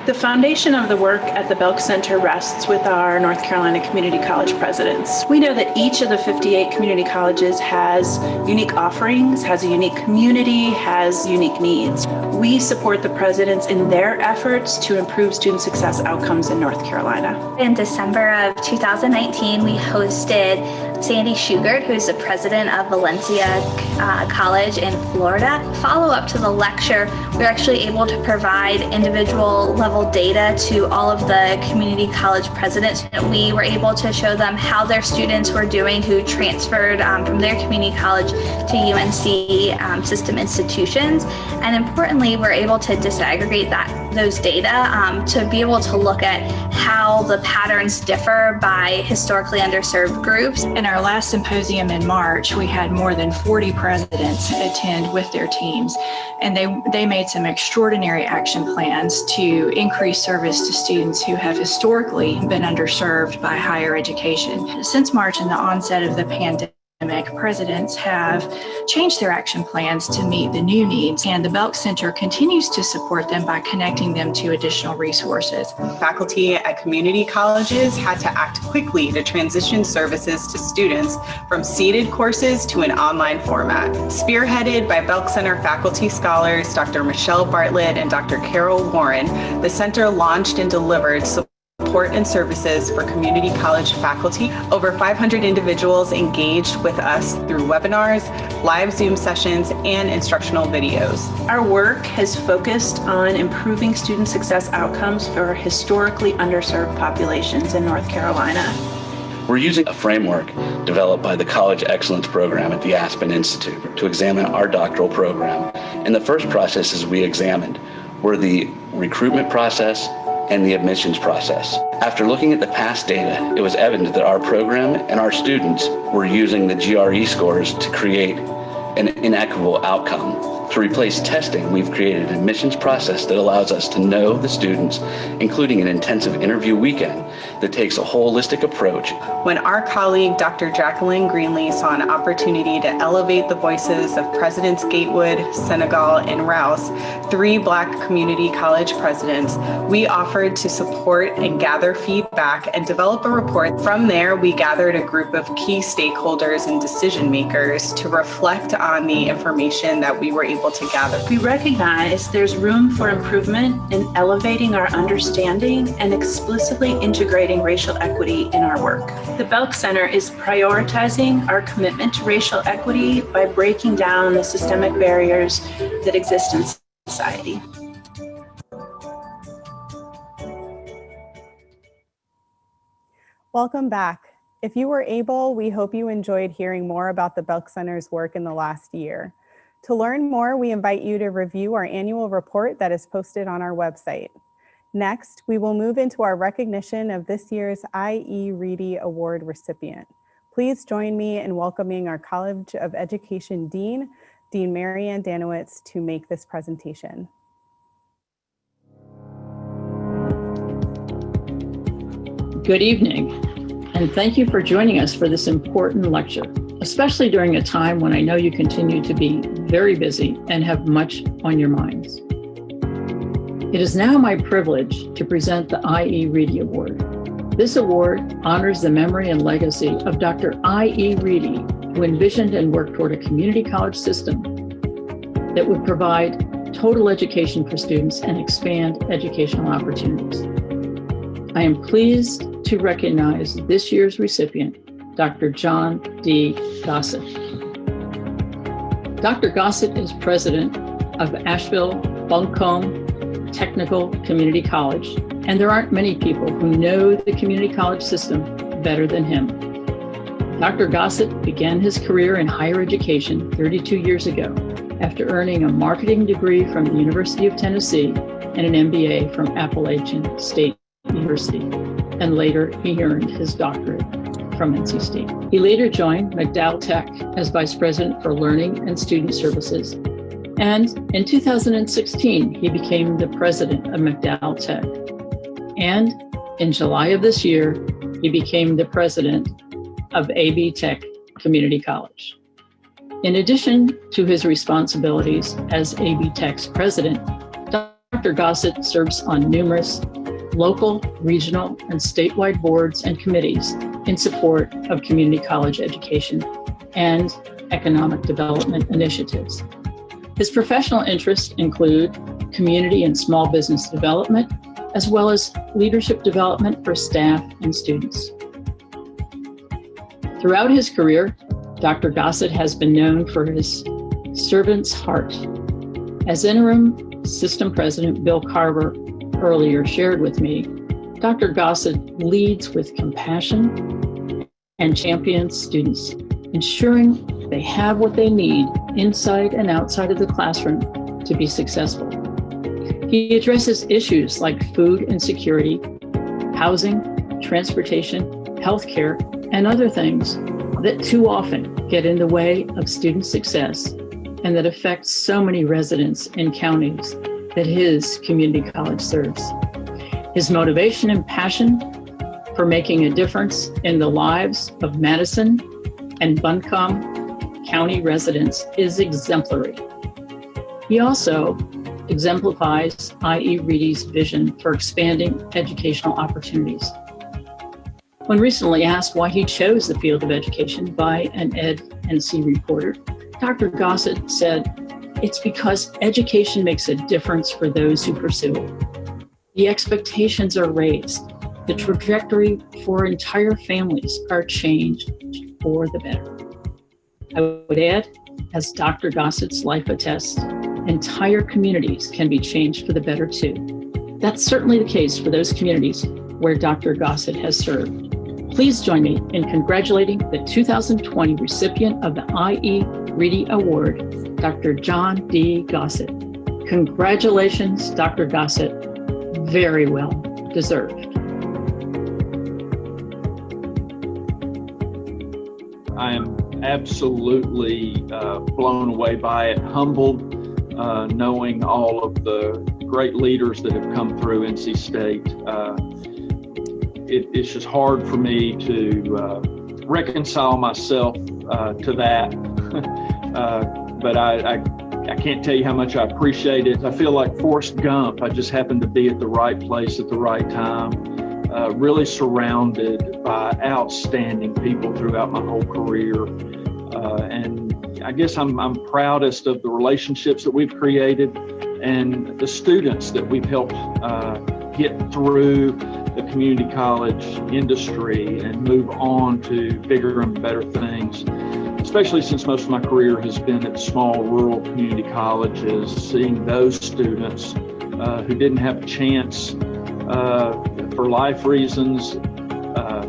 The foundation of the work at the Belk Center rests with our North Carolina Community College presidents. We know that each of the 58 community colleges has unique offerings, has a unique community, has unique needs. We support the presidents in their efforts to improve student success outcomes in North Carolina. In December of 2019, we hosted Sandy Shugart, who is the president of Valencia College in Florida. Follow up to the lecture, we were actually able to provide individual level data to all of the community college presidents. We were able to show them how their students were doing who transferred from their community college to UNC system institutions. And importantly, we're able to disaggregate those data to be able to look at how the patterns differ by historically underserved groups. In our last symposium in March, we had more than 40 presidents attend with their teams, and they made some extraordinary action plans to increase service to students who have historically been underserved by higher education. Since March and the onset of the pandemic, presidents have changed their action plans to meet the new needs, and the Belk Center continues to support them by connecting them to additional resources. Faculty at community colleges had to act quickly to transition services to students from seated courses to an online format. Spearheaded by Belk Center faculty scholars Dr. Michelle Bartlett and Dr. Carol Warren, the center launched and delivered support and services for community college faculty. Over 500 individuals engaged with us through webinars, live Zoom sessions, and instructional videos. Our work has focused on improving student success outcomes for historically underserved populations in North Carolina. We're using a framework developed by the College Excellence Program at the Aspen Institute to examine our doctoral program. And the first processes we examined were the recruitment process and the admissions process. After looking at the past data, it was evident that our program and our students were using the GRE scores to create an inequitable outcome. To replace testing, we've created an admissions process that allows us to know the students, including an intensive interview weekend that takes a holistic approach. When our colleague, Dr. Jacqueline Greenlee, saw an opportunity to elevate the voices of Presidents Gatewood, Senegal, and Rouse, 3 Black community college presidents, we offered to support and gather feedback and develop a report. From there, we gathered a group of key stakeholders and decision makers to reflect on the information that we were able to gather. We recognize there's room for improvement in elevating our understanding and explicitly integrating racial equity in our work. The Belk Center is prioritizing our commitment to racial equity by breaking down the systemic barriers that exist in society. Welcome back. If you were able, we hope you enjoyed hearing more about the Belk Center's work in the last year. To learn more, we invite you to review our annual report that is posted on our website. Next, we will move into our recognition of this year's I.E. Reedy Award recipient. Please join me in welcoming our College of Education Dean, Dean Marianne Danowitz, to make this presentation. Good evening, and thank you for joining us for this important lecture, especially during a time when I know you continue to be very busy and have much on your minds. It is now my privilege to present the I.E. Reedy Award. This award honors the memory and legacy of Dr. I.E. Reedy, who envisioned and worked toward a community college system that would provide total education for students and expand educational opportunities. I am pleased to recognize this year's recipient, Dr. John D. Gossett. Dr. Gossett is president of Asheville Buncombe Technical Community College, and there aren't many people who know the community college system better than him. Dr. Gossett began his career in higher education 32 years ago after earning a marketing degree from the University of Tennessee and an MBA from Appalachian State University, and later he earned his doctorate from NC State. He later joined McDowell Tech as Vice President for Learning and Student Services, and in 2016, he became the President of McDowell Tech. And in July of this year, he became the President of AB Tech Community College. In addition to his responsibilities as AB Tech's President, Dr. Gossett serves on numerous local, regional, and statewide boards and committees in support of community college education and economic development initiatives. His professional interests include community and small business development, as well as leadership development for staff and students. Throughout his career, Dr. Gossett has been known for his servant's heart. As interim system president Bill Carver earlier shared with me, Dr. Gossett leads with compassion and champions students, ensuring they have what they need inside and outside of the classroom to be successful. He addresses issues like food insecurity, housing, transportation, healthcare, and other things that too often get in the way of student success and that affect so many residents in counties that his community college serves. His motivation and passion for making a difference in the lives of Madison, and Buncombe County residents is exemplary. He also exemplifies I.E. Reedy's vision for expanding educational opportunities. When recently asked why he chose the field of education by an EdNC reporter, Dr. Gossett said, "It's because education makes a difference for those who pursue it. The expectations are raised. The trajectory for entire families are changed for the better." I would add, as Dr. Gossett's life attests, entire communities can be changed for the better too. That's certainly the case for those communities where Dr. Gossett has served. Please join me in congratulating the 2020 recipient of the I.E. Reedy Award, Dr. John D. Gossett. Congratulations, Dr. Gossett. Very well deserved. I am absolutely blown away by it, humbled, knowing all of the great leaders that have come through NC State. It's just hard for me to reconcile myself to that, but I can't tell you how much I appreciate it. I feel like Forrest Gump. I just happened to be at the right place at the right time, really surrounded by outstanding people throughout my whole career. And I guess I'm proudest of the relationships that we've created and the students that we've helped get through the community college industry and move on to bigger and better things, especially since most of my career has been at small rural community colleges, seeing those students who didn't have a chance for life reasons,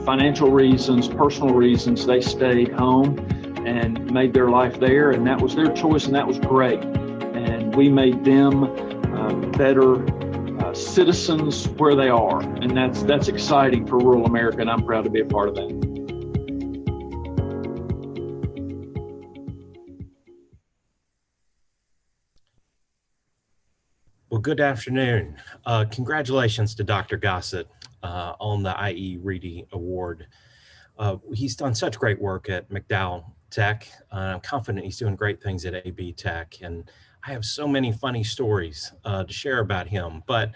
financial reasons, personal reasons. They stayed home and made their life there, and that was their choice, and that was great. And we made them better citizens where they are, and that's exciting for rural America, and I'm proud to be a part of that. Well, good afternoon. Congratulations to Dr. Gossett on the I.E. Reedy Award. He's done such great work at McDowell Tech. I'm confident he's doing great things at AB Tech, and I have so many funny stories to share about him, but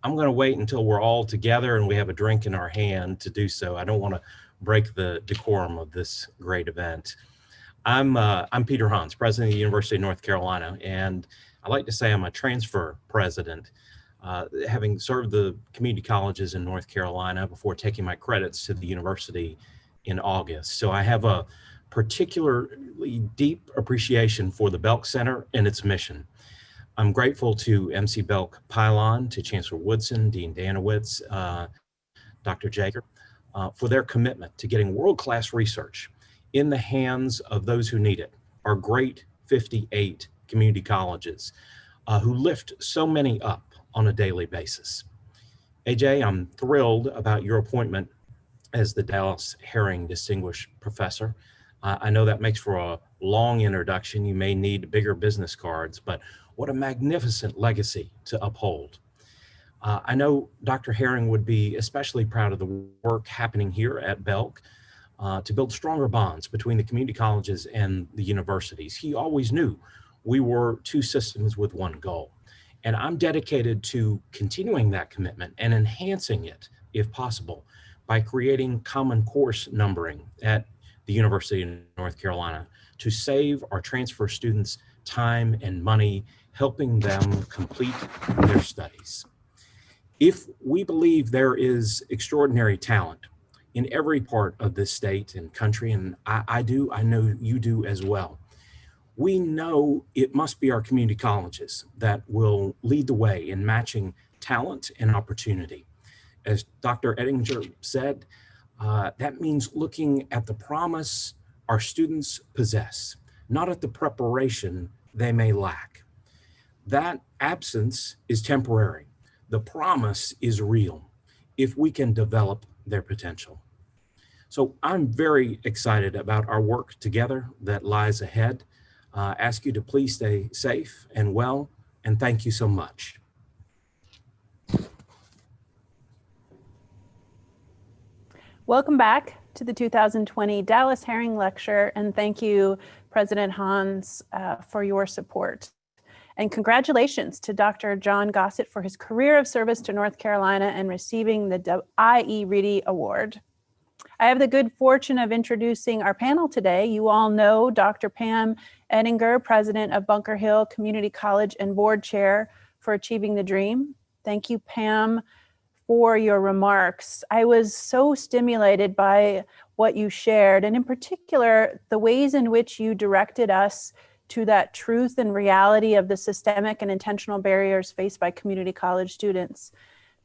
I'm going to wait until we're all together and we have a drink in our hand to do so. I don't want to break the decorum of this great event. I'm Peter Hans, president of the University of North Carolina, and I like to say I'm a transfer president, having served the community colleges in North Carolina before taking my credits to the university in August. So I have a particularly deep appreciation for the Belk Center and its mission. I'm grateful to MC Belk Pylon, to Chancellor Woodson, Dean Danowitz, Dr. Jager, for their commitment to getting world-class research in the hands of those who need it, our great 58 community colleges who lift so many up on a daily basis. AJ, I'm thrilled about your appointment as the Dallas Herring Distinguished Professor. I know that makes for a long introduction. You may need bigger business cards, but what a magnificent legacy to uphold. I know Dr. Herring would be especially proud of the work happening here at Belk to build stronger bonds between the community colleges and the universities. He always knew we were two systems with one goal. And I'm dedicated to continuing that commitment and enhancing it, if possible, by creating common course numbering at the University of North Carolina to save our transfer students time and money, helping them complete their studies. If we believe there is extraordinary talent in every part of this state and country, and I do, I know you do as well, we know it must be our community colleges that will lead the way in matching talent and opportunity. As Dr. Ettinger said, that means looking at the promise our students possess, not at the preparation they may lack. That absence is temporary. The promise is real if we can develop their potential. So I'm very excited about our work together that lies ahead. Ask you to please stay safe and well, and thank you so much. Welcome back to the 2020 Dallas Herring Lecture, and thank you, President Hans, for your support. And congratulations to Dr. John Gossett for his career of service to North Carolina and receiving the IE Reedy Award. I have the good fortune of introducing our panel today. You all know Dr. Pam Ettinger, President of Bunker Hill Community College and Board Chair for Achieving the Dream. Thank you, Pam, for your remarks. I was so stimulated by what you shared, and in particular, the ways in which you directed us to that truth and reality of the systemic and intentional barriers faced by community college students.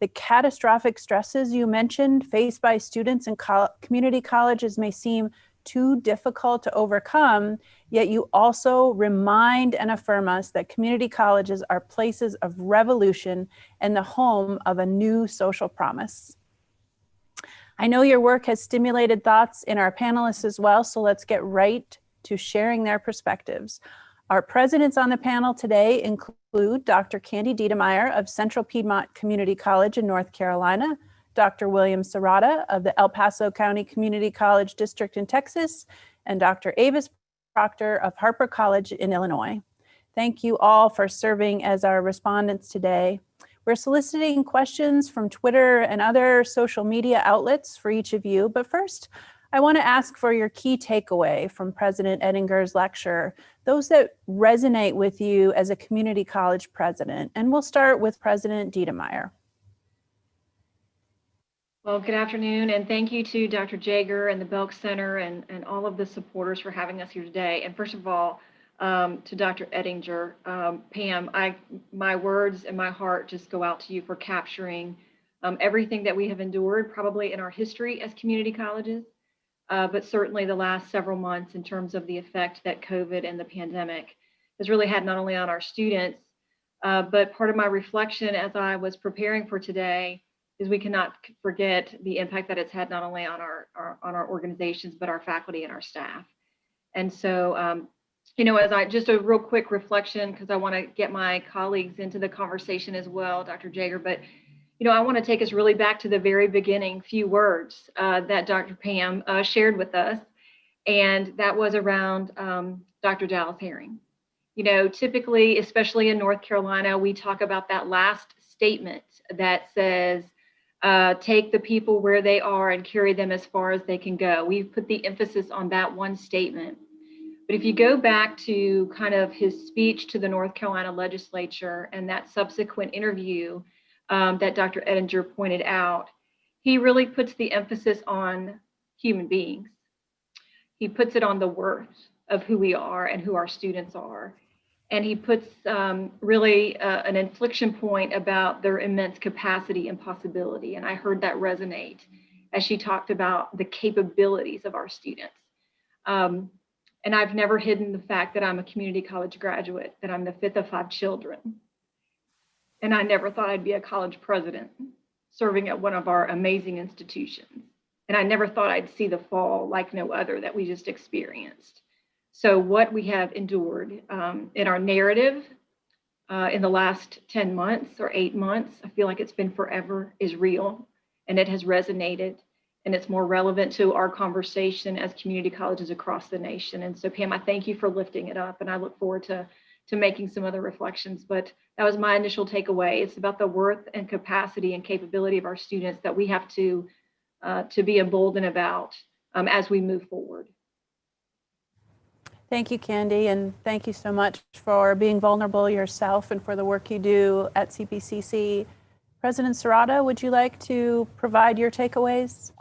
The catastrophic stresses you mentioned faced by students in community colleges may seem too difficult to overcome, yet you also remind and affirm us that community colleges are places of revolution and the home of a new social promise. I know your work has stimulated thoughts in our panelists as well, so let's get right to sharing their perspectives. Our presidents on the panel today include Dr. Candy Diedemeyer of Central Piedmont Community College in North Carolina, Dr. William Serrata of the El Paso County Community College District in Texas, and Dr. Avis Proctor of Harper College in Illinois. Thank you all for serving as our respondents today. We're soliciting questions from Twitter and other social media outlets for each of you, but first, I want to ask for your key takeaway from President Ettinger's lecture, those that resonate with you as a community college president. And we'll start with President Diedemeyer. Well, good afternoon, and thank you to Dr. Jager and the Belk Center and all of the supporters for having us here today. And first of all, to Dr. Ettinger, Pam, my words and my heart just go out to you for capturing everything that we have endured probably in our history as community colleges. But certainly the last several months in terms of the effect that COVID and the pandemic has really had not only on our students, but part of my reflection as I was preparing for today is we cannot forget the impact that it's had not only on our organizations, but our faculty and our staff. And so, as just a real quick reflection, because I want to get my colleagues into the conversation as well, Dr. Jager, but I want to take us really back to the very beginning few words that Dr. Pam shared with us, and that was around Dr. Dallas Herring. Typically, especially in North Carolina, we talk about that last statement that says, take the people where they are and carry them as far as they can go. We've put the emphasis on that one statement. But if you go back to kind of his speech to the North Carolina legislature and that subsequent interview that Dr. Ettinger pointed out, he really puts the emphasis on human beings. He puts it on the worth of who we are and who our students are. And he puts really an inflection point about their immense capacity and possibility. And I heard that resonate as she talked about the capabilities of our students. And I've never hidden the fact that I'm a community college graduate, that I'm the fifth of 5 children. And I never thought I'd be a college president serving at one of our amazing institutions. And I never thought I'd see the fall like no other that we just experienced. So what we have endured in our narrative in the last 10 months or 8 months, I feel like it's been forever, is real, and it has resonated, and it's more relevant to our conversation as community colleges across the nation. And so Pam, I thank you for lifting it up, and I look forward to making some other reflections, but that was my initial takeaway. It's about the worth and capacity and capability of our students that we have to be emboldened about as we move forward. Thank you, Candy, and thank you so much for being vulnerable yourself and for the work you do at CPCC. President Serrata, would you like to provide your takeaways?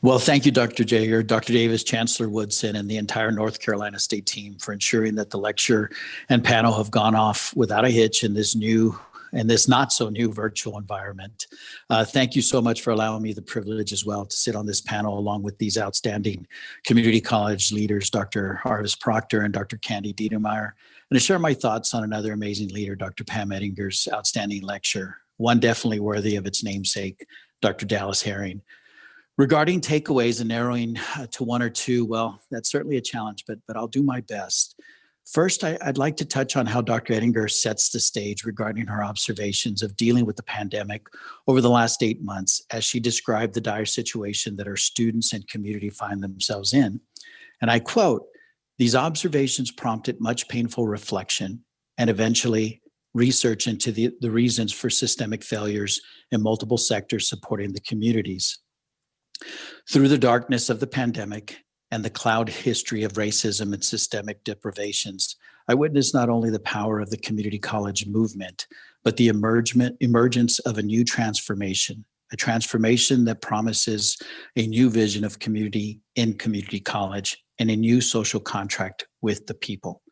Well, thank you, Dr. Jager, Dr. Davis, Chancellor Woodson, and the entire North Carolina State team for ensuring that the lecture and panel have gone off without a hitch in this new and this not so new virtual environment. Thank you so much for allowing me the privilege as well to sit on this panel along with these outstanding community college leaders, Dr. Avis Proctor and Dr. Candy Diedemeyer, and to share my thoughts on another amazing leader, Dr. Pam Ettinger's outstanding lecture, one definitely worthy of its namesake, Dr. Dallas Herring. Regarding takeaways and narrowing to one or two, well, that's certainly a challenge, but I'll do my best. First, I'd like to touch on how Dr. Ettinger sets the stage regarding her observations of dealing with the pandemic over the last 8 months, as she described the dire situation that our students and community find themselves in. And I quote, "These observations prompted much painful reflection and eventually research into the reasons for systemic failures in multiple sectors supporting the communities. Through the darkness of the pandemic and the cloud history of racism and systemic deprivations, I witnessed not only the power of the community college movement, but the emergence of a new transformation, a transformation that promises a new vision of community in community college and a new social contract with the people."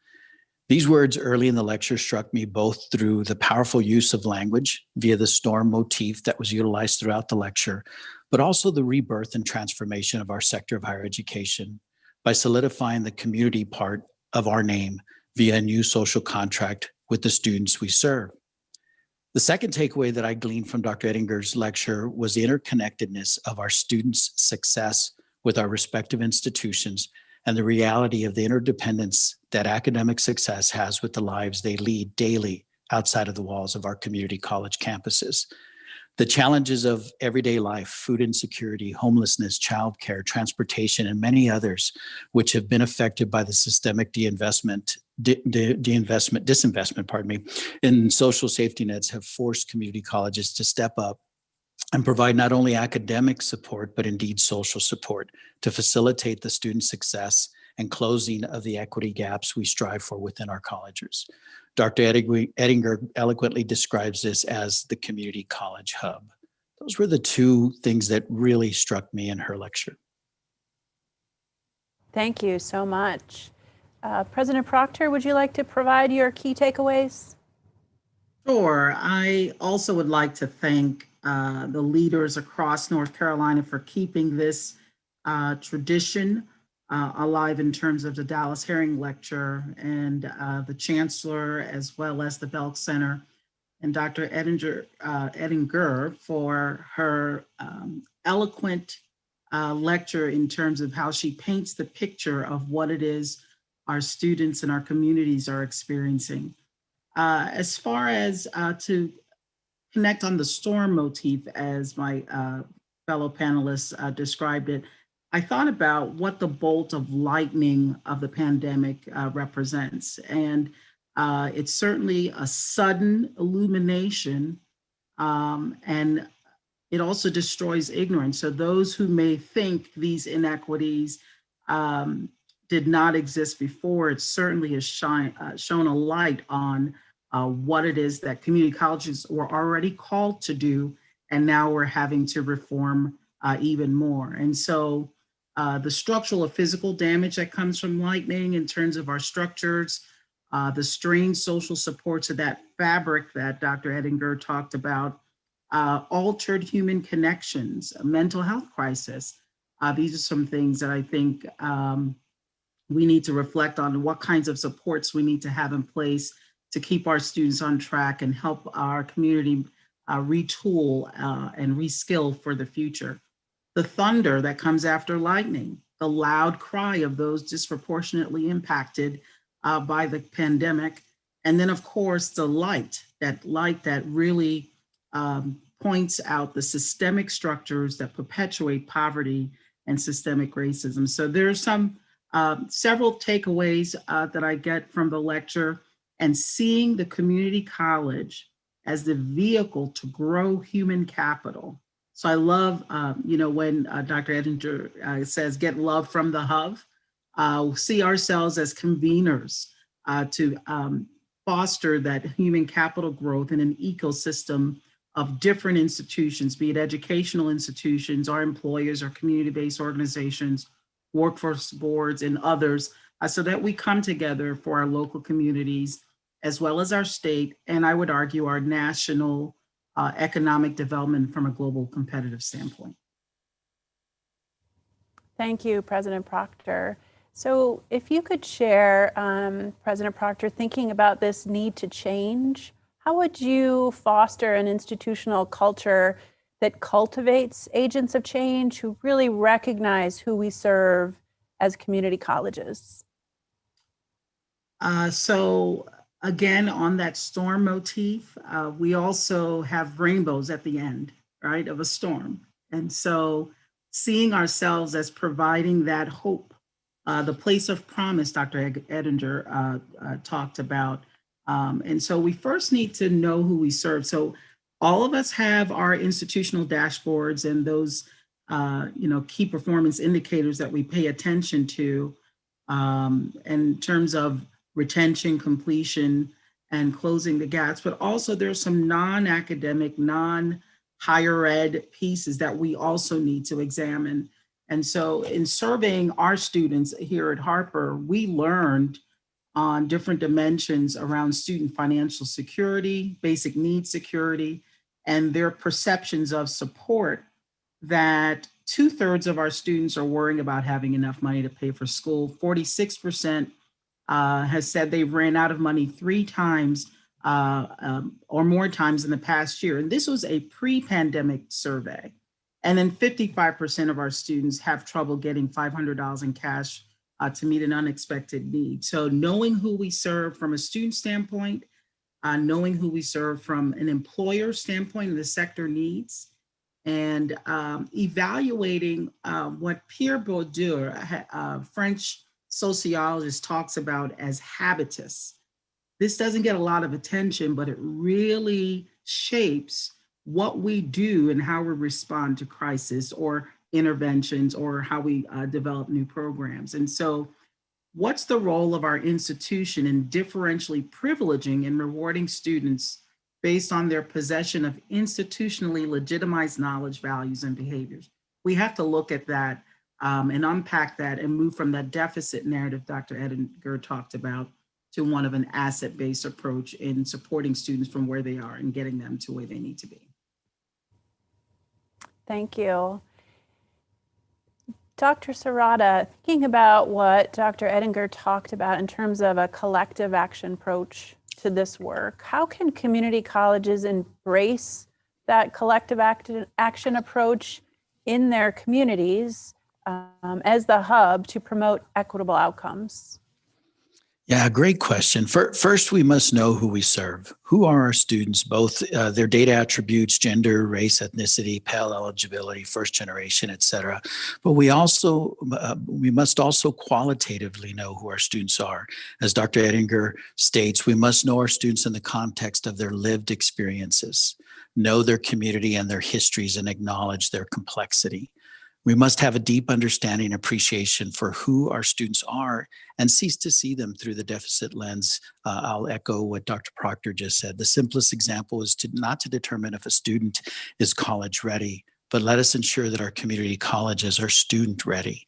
These words early in the lecture struck me both through the powerful use of language via the storm motif that was utilized throughout the lecture, but also the rebirth and transformation of our sector of higher education by solidifying the community part of our name via a new social contract with the students we serve. The second takeaway that I gleaned from Dr. Ettinger's lecture was the interconnectedness of our students' success with our respective institutions and the reality of the interdependence that academic success has with the lives they lead daily outside of the walls of our community college campuses. The challenges of everyday life, food insecurity, homelessness, childcare, transportation, and many others, which have been affected by the systemic disinvestment, in social safety nets, have forced community colleges to step up and provide not only academic support, but indeed social support to facilitate the student success and closing of the equity gaps we strive for within our colleges. Dr. Ettinger eloquently describes this as the community college hub. Those were the two things that really struck me in her lecture. Thank you so much. President Proctor, would you like to provide your key takeaways? Sure. I also would like to thank the leaders across North Carolina for keeping this tradition alive in terms of the Dallas Herring Lecture, and the Chancellor, as well as the Belk Center, and Dr. Ettinger for her eloquent lecture in terms of how she paints the picture of what it is our students and our communities are experiencing. As far as to connect on the storm motif, as my fellow panelists described it, I thought about what the bolt of lightning of the pandemic represents. And it's certainly a sudden illumination, and it also destroys ignorance. So those who may think these inequities did not exist before, it certainly has shown a light on what it is that community colleges were already called to do, and now we're having to reform even more. And so the structural or physical damage that comes from lightning in terms of our structures, the strained social supports of that fabric that Dr. Ettinger talked about, altered human connections, a mental health crisis. These are some things that I think we need to reflect on, what kinds of supports we need to have in place to keep our students on track and help our community retool and reskill for the future. The thunder that comes after lightning, the loud cry of those disproportionately impacted by the pandemic. And then of course, the light that really points out the systemic structures that perpetuate poverty and systemic racism. So there's some several takeaways that I get from the lecture, and seeing the community college as the vehicle to grow human capital. So I love, when Dr. Ettinger says, get love from the hub, see ourselves as conveners to foster that human capital growth in an ecosystem of different institutions, be it educational institutions, our employers, or community-based organizations, workforce boards, and others, so that we come together for our local communities, as well as our state, and I would argue our national economic development from a global competitive standpoint. Thank you, President Proctor. So if you could share, President Proctor, thinking about this need to change, how would you foster an institutional culture that cultivates agents of change who really recognize who we serve as community colleges? So again, on that storm motif, we also have rainbows at the end, right, of a storm. And so seeing ourselves as providing that hope, the place of promise Dr. Edinger talked about. And so we first need to know who we serve. So all of us have our institutional dashboards and those key performance indicators that we pay attention to in terms of retention, completion, and closing the gaps. But also there's some non-academic, non-higher ed pieces that we also need to examine. And so in surveying our students here at Harper, we learned on different dimensions around student financial security, basic needs security, and their perceptions of support, that 2/3 of our students are worrying about having enough money to pay for school. 46% has said they ran out of money 3 times or more times in the past year. And this was a pre-pandemic survey. And then 55% of our students have trouble getting $500 in cash to meet an unexpected need. So knowing who we serve from a student standpoint, knowing who we serve from an employer standpoint and the sector needs, and evaluating what Pierre Bourdieu, a French sociologist, talks about as habitus. This doesn't get a lot of attention, but it really shapes what we do and how we respond to crisis or interventions or how we develop new programs. And so what's the role of our institution in differentially privileging and rewarding students based on their possession of institutionally legitimized knowledge, values, and behaviors? We have to look at that and unpack that and move from that deficit narrative Dr. Edinger talked about to one of an asset-based approach in supporting students from where they are and getting them to where they need to be. Thank you. Dr. Serrata, thinking about what Dr. Edinger talked about in terms of a collective action approach to this work, how can community colleges embrace that collective action approach in their communities as the hub to promote equitable outcomes? Yeah, great question. First, we must know who we serve. Who are our students, both their data attributes, gender, race, ethnicity, Pell eligibility, first generation, et cetera. But we must also qualitatively know who our students are. As Dr. Edinger states, we must know our students in the context of their lived experiences, know their community and their histories, and acknowledge their complexity. We must have a deep understanding and appreciation for who our students are and cease to see them through the deficit lens. I'll echo what Dr. Proctor just said. The simplest example is not to determine if a student is college ready, but let us ensure that our community colleges are student ready.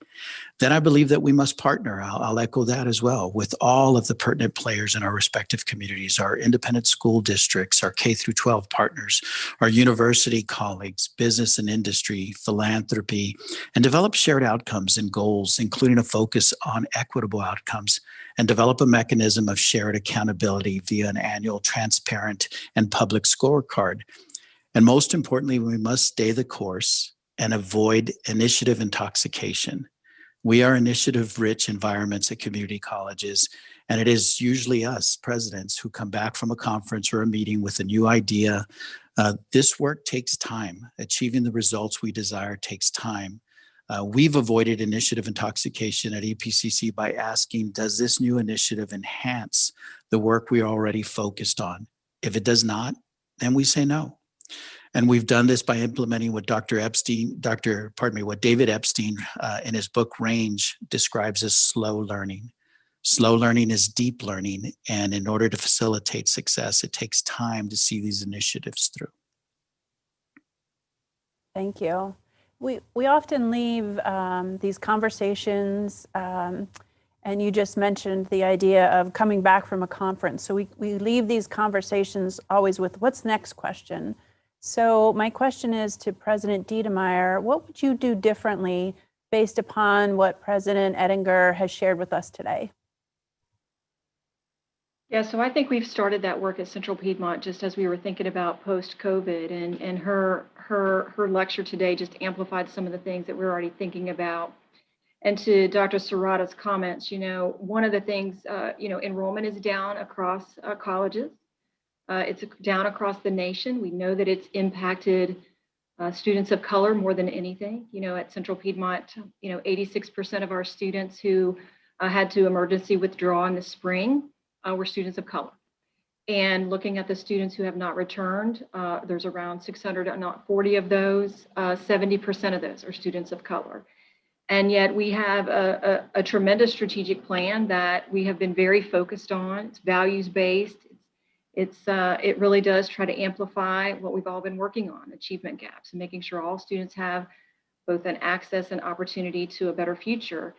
Then I believe that we must partner, I'll echo that as well, with all of the pertinent players in our respective communities, our independent school districts, our K-12 partners, our university colleagues, business and industry, philanthropy, and develop shared outcomes and goals, including a focus on equitable outcomes, and develop a mechanism of shared accountability via an annual, transparent, and public scorecard. And most importantly, we must stay the course and avoid initiative intoxication. We are initiative-rich environments at community colleges, and it is usually us, presidents, who come back from a conference or a meeting with a new idea. This work takes time. Achieving the results we desire takes time. We've avoided initiative intoxication at EPCC by asking, does this new initiative enhance the work we are already focused on? If it does not, then we say no. And we've done this by implementing what what David Epstein in his book Range describes as slow learning. Slow learning is deep learning. And in order to facilitate success, it takes time to see these initiatives through. Thank you. We often leave these conversations, and you just mentioned the idea of coming back from a conference. So we leave these conversations always with what's the next question? So my question is to President Diedemeyer, what would you do differently based upon what President Edinger has shared with us today? Yeah, so I think we've started that work at Central Piedmont just as we were thinking about post-COVID, and her lecture today just amplified some of the things that we're already thinking about. And to Dr. Serrata's comments, one of the things, enrollment is down across colleges. It's down across the nation. We know that it's impacted students of color more than anything. At Central Piedmont, 86% of our students who had to emergency withdraw in the spring were students of color. And looking at the students who have not returned, there's around 640 of those, 70% of those are students of color. And yet we have a tremendous strategic plan that we have been very focused on. It's values-based. It really does try to amplify what we've all been working on, achievement gaps, and making sure all students have both an access and opportunity to a better future.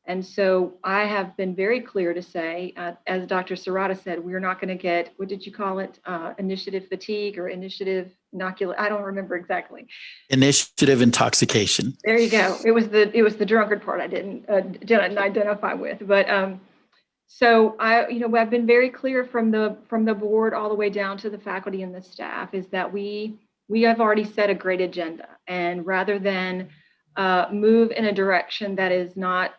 And so I have been very clear to say, as Dr. Serrata said, we're not going to get, what did you call it? Initiative fatigue or initiative inoculation? I don't remember exactly. Initiative intoxication. There you go. It was the drunkard part I didn't identify with. But so I've been very clear from the board all the way down to the faculty and the staff is that we have already set a great agenda, and rather than move in a direction that is not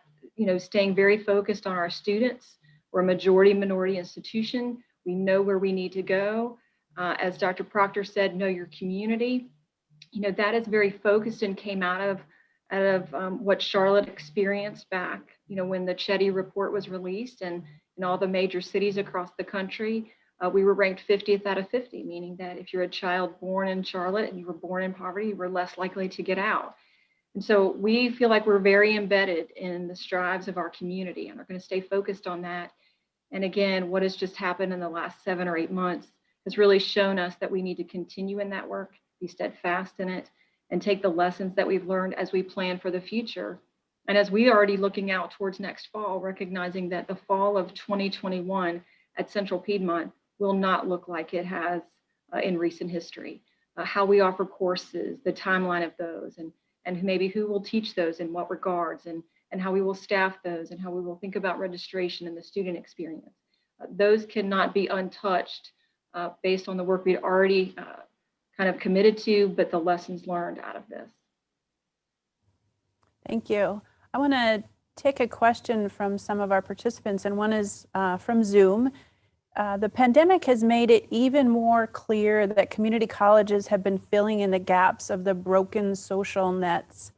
staying very focused on our students. We're a majority minority institution. We know where we need to go. As Dr. Proctor said, know your community. That is very focused and came out of what Charlotte experienced back, when the Chetty report was released, and in all the major cities across the country, we were ranked 50th out of 50, meaning that if you're a child born in Charlotte and you were born in poverty, you were less likely to get out. And so we feel like we're very embedded in the strives of our community and are going to stay focused on that. And again, what has just happened in the last 7 or 8 months has really shown us that we need to continue in that work, be steadfast in it, and take the lessons that we've learned as we plan for the future. And as we are already looking out towards next fall, recognizing that the fall of 2021 at Central Piedmont will not look like it has in recent history. How we offer courses, the timeline of those, and maybe who will teach those in what regards, and how we will staff those, and how we will think about registration and the student experience. Those cannot be untouched based on the work we'd already kind of committed to, but the lessons learned out of this. Thank you. I want to take a question from some of our participants, and one is from Zoom. The pandemic has made it even more clear that community colleges have been filling in the gaps of the broken social nets.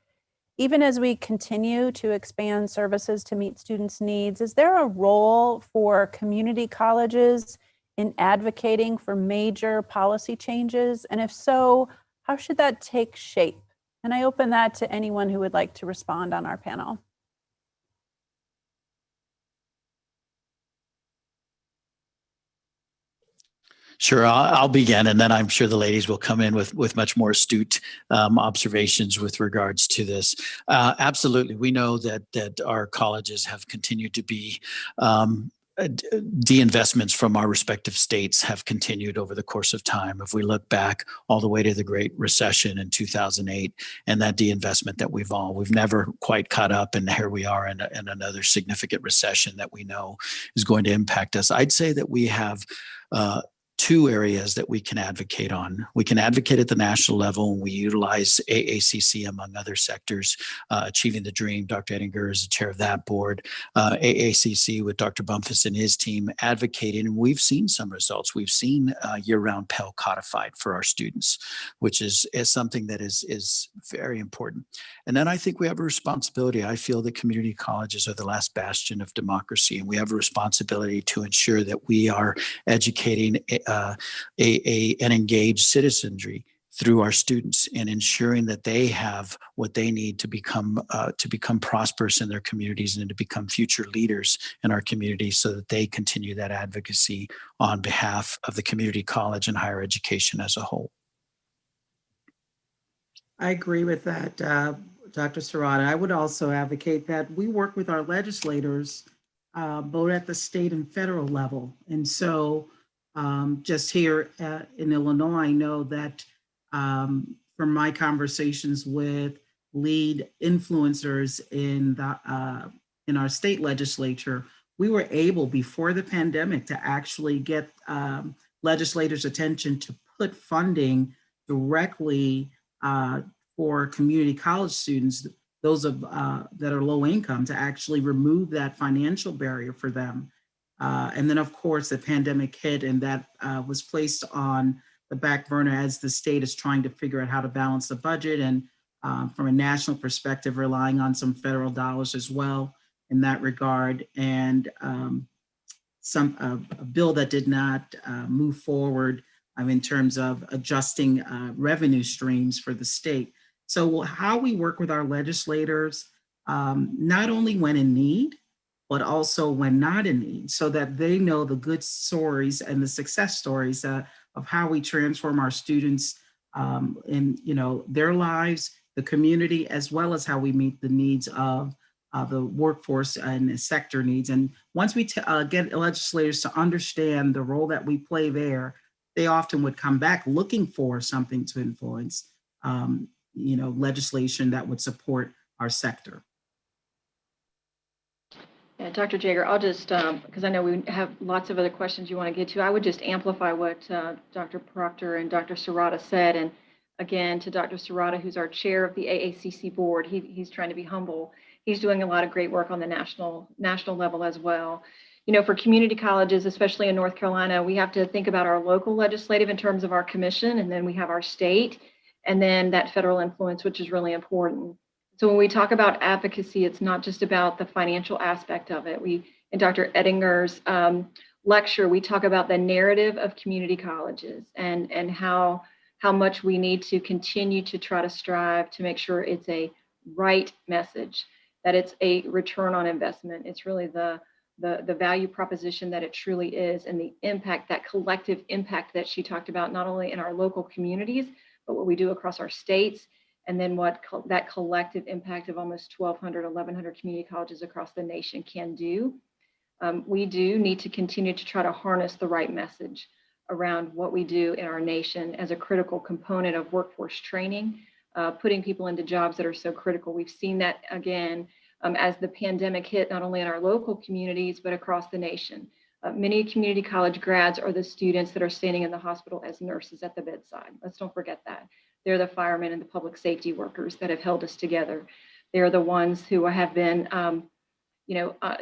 Even as we continue to expand services to meet students' needs, is there a role for community colleges in advocating for major policy changes? And if so, how should that take shape? And I open that to anyone who would like to respond on our panel. Sure, I'll begin, and then I'm sure the ladies will come in with much more astute observations with regards to this. Absolutely, we know that our colleges have continued to be de-investments from our respective states have continued over the course of time. If we look back all the way to the Great Recession in 2008 and that de-investment that we've never quite caught up, and here we are in another significant recession that we know is going to impact us. I'd say that we have two areas that we can advocate on. We can advocate at the national level, and we utilize AACC among other sectors. Achieving the Dream, Dr. Ettinger is the chair of that board. AACC with Dr. Bumpus and his team advocating, and we've seen some results. We've seen year-round Pell codified for our students, which is something that is very important. And then I think we have a responsibility. I feel that community colleges are the last bastion of democracy, and we have a responsibility to ensure that we are educating an engaged citizenry through our students and ensuring that they have what they need to become prosperous in their communities and to become future leaders in our communities, so that they continue that advocacy on behalf of the community college and higher education as a whole. I agree with that, Dr. Serrata. I would also advocate that we work with our legislators both at the state and federal level. And so just here in Illinois, I know that from my conversations with lead influencers in our state legislature, we were able before the pandemic to actually get legislators' attention to put funding directly for community college students those that are low income, to actually remove that financial barrier for them. And then, of course, the pandemic hit, and that was placed on the back burner as the state is trying to figure out how to balance the budget, and from a national perspective, relying on some federal dollars as well in that regard. And a bill that did not move forward in terms of adjusting revenue streams for the state. So how we work with our legislators, not only when in need, but also when not in need, so that they know the good stories and the success stories of how we transform our students in their lives, the community, as well as how we meet the needs of the workforce and the sector needs. And once we get legislators to understand the role that we play there, they often would come back looking for something to influence, legislation that would support our sector. Yeah, Dr. Jager, I'll just, because I know we have lots of other questions you want to get to, I would just amplify what Dr. Proctor and Dr. Serrata said. And again, to Dr. Serrata, who's our chair of the AACC board, he's trying to be humble. He's doing a lot of great work on the national level as well. For community colleges, especially in North Carolina, we have to think about our local legislative in terms of our commission, and then we have our state, and then that federal influence, which is really important. So when we talk about advocacy, it's not just about the financial aspect of it. In Dr. Ettinger's lecture, we talk about the narrative of community colleges and how much we need to continue to try to strive to make sure it's a right message, that it's a return on investment. It's really the value proposition that it truly is, and the impact, that collective impact that she talked about, not only in our local communities, but what we do across our states, and then what that collective impact of almost 1,200, 1,100 community colleges across the nation can do. We do need to continue to try to harness the right message around what we do in our nation as a critical component of workforce training, putting people into jobs that are so critical. We've seen that again as the pandemic hit, not only in our local communities, but across the nation. Many community college grads are the students that are standing in the hospital as nurses at the bedside. Let's don't forget that. They're the firemen and the public safety workers that have held us together. They're the ones who have been,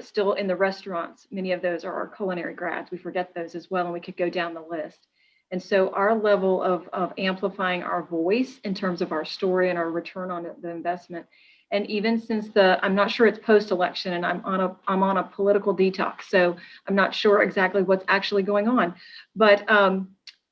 still in the restaurants. Many of those are our culinary grads. We forget those as well, and we could go down the list. And so our level of amplifying our voice in terms of our story and our return on the investment. And even since I'm not sure it's post-election, and I'm on a political detox, so I'm not sure exactly what's actually going on. But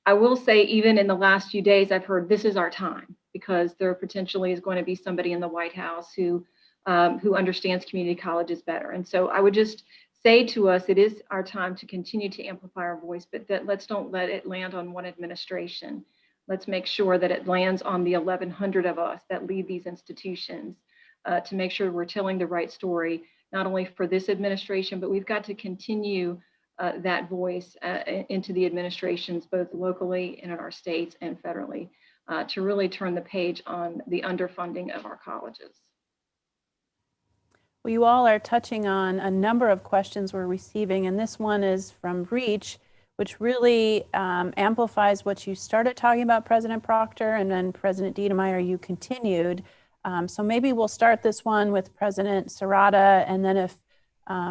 I will say, even in the last few days, I've heard this is our time, because there potentially is going to be somebody in the White House who understands community colleges better. And so I would just say to us, it is our time to continue to amplify our voice, but let's don't let it land on one administration. Let's make sure that it lands on the 1,100 of us that lead these institutions, to make sure we're telling the right story, not only for this administration, but we've got to continue that voice into the administrations, both locally and in our states and federally, to really turn the page on the underfunding of our colleges. Well, you all are touching on a number of questions we're receiving, and this one is from Reach, which really amplifies what you started talking about, President Proctor, and then President Diedemeyer, you continued. So maybe we'll start this one with President Serrata, and then if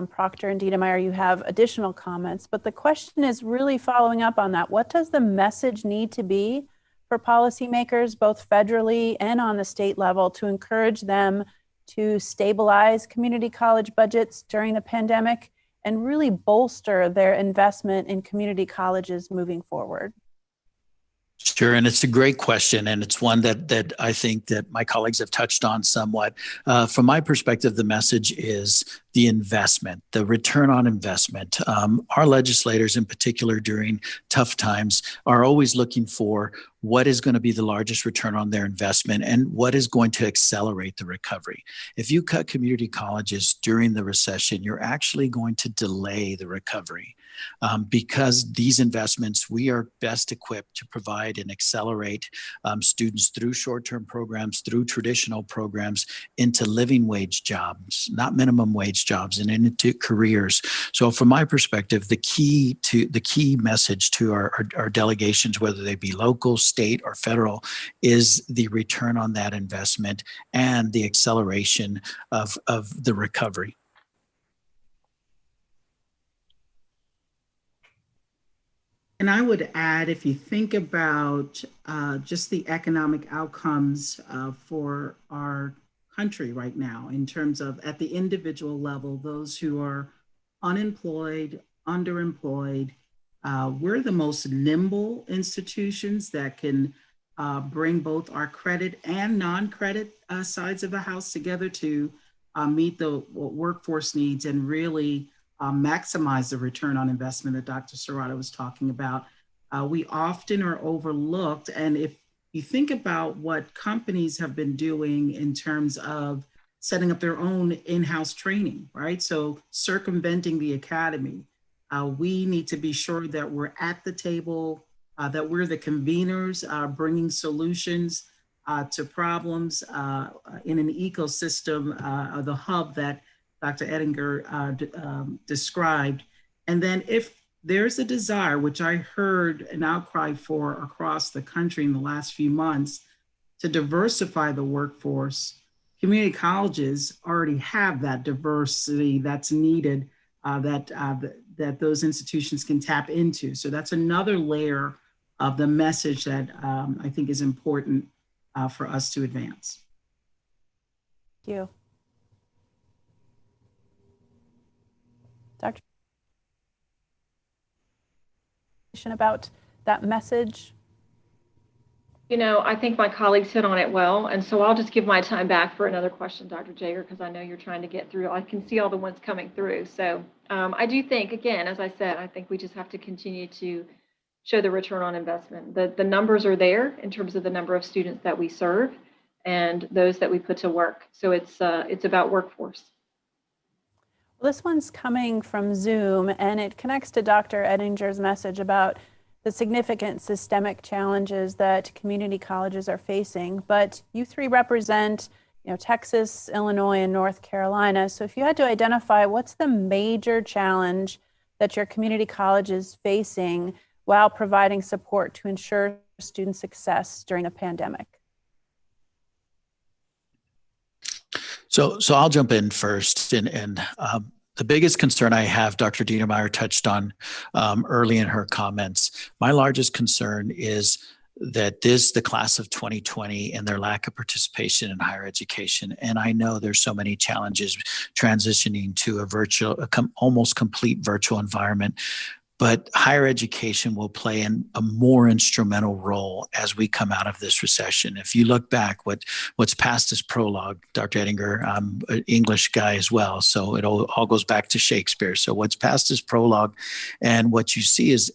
Proctor and Diedemeyer, you have additional comments. But the question is really following up on that. What does the message need to be for policymakers, both federally and on the state level, to encourage them to stabilize community college budgets during the pandemic and really bolster their investment in community colleges moving forward? Sure, and it's a great question, and it's one that I think that my colleagues have touched on somewhat. From my perspective, the message is the investment, the return on investment. Our legislators in particular during tough times are always looking for what is going to be the largest return on their investment and what is going to accelerate the recovery. If you cut community colleges during the recession, you're actually going to delay the recovery. Because these investments, we are best equipped to provide and accelerate students through short-term programs, through traditional programs, into living wage jobs, not minimum wage jobs, and into careers. So from my perspective, the key message to our delegations, whether they be local, state or federal, is the return on that investment and the acceleration of the recovery. And I would add, if you think about just the economic outcomes for our country right now, in terms of at the individual level, those who are unemployed, underemployed, we're the most nimble institutions that can bring both our credit and non-credit sides of the house together to meet the workforce needs and really maximize the return on investment that Dr. Serrato was talking about. We often are overlooked. And if you think about what companies have been doing in terms of setting up their own in-house training, right? So circumventing the academy, we need to be sure that we're at the table, that we're the conveners, bringing solutions to problems in an ecosystem, the hub that Dr. Ettinger described. And then if there's a desire, which I heard an outcry for across the country in the last few months, to diversify the workforce, community colleges already have that diversity that's needed, that those institutions can tap into. So that's another layer of the message that I think is important for us to advance. Thank you. Dr. About that message? You know, I think my colleagues hit on it well, and so I'll just give my time back for another question, Dr. Jager, because I know you're trying to get through. I can see all the ones coming through. So I do think, again, as I said, I think we just have to continue to show the return on investment. The numbers are there in terms of the number of students that we serve and those that we put to work. So it's about workforce. Well, this one's coming from Zoom, and it connects to Dr. Ettinger's message about the significant systemic challenges that community colleges are facing. But you three represent, Texas, Illinois, and North Carolina. So if you had to identify what's the major challenge that your community college is facing while providing support to ensure student success during a pandemic? So I'll jump in first, and the biggest concern I have, Dr. Dienermeyer touched on early in her comments. My largest concern is that the class of 2020 and their lack of participation in higher education. And I know there's so many challenges transitioning to a almost complete virtual environment. But higher education will play a more instrumental role as we come out of this recession. If you look back, what's past is prologue. Dr. Ettinger, I'm an English guy as well, so it all goes back to Shakespeare. So what's past is prologue, and what you see is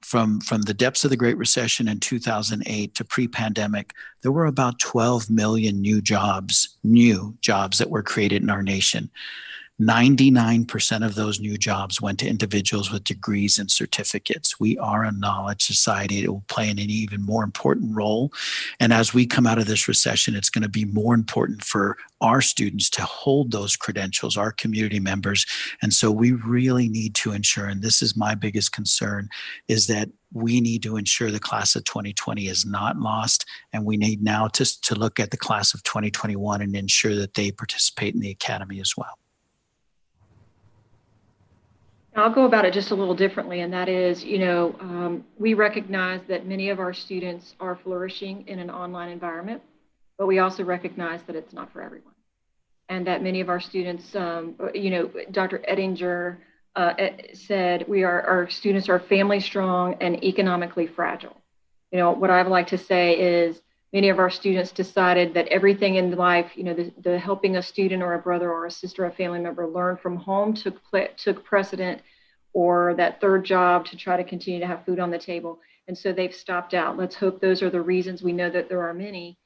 from the depths of the Great Recession in 2008 to pre-pandemic, there were about 12 million new jobs that were created in our nation. 99% of those new jobs went to individuals with degrees and certificates. We are a knowledge society. It will play an even more important role. And as we come out of this recession, it's going to be more important for our students to hold those credentials, our community members. And so we really need to ensure, and this is my biggest concern, is that we need to ensure the class of 2020 is not lost. And we need now to look at the class of 2021 and ensure that they participate in the academy as well. I'll go about it just a little differently, and that is, we recognize that many of our students are flourishing in an online environment, but we also recognize that it's not for everyone. And that many of our students, Dr. Ettinger said, our students are family strong and economically fragile. What I would like to say is many of our students decided that everything in life, the helping a student or a brother or a sister or a family member learn from home took precedent, or that third job to try to continue to have food on the table. And so they've stopped out. Let's hope those are the reasons. We know that there are many.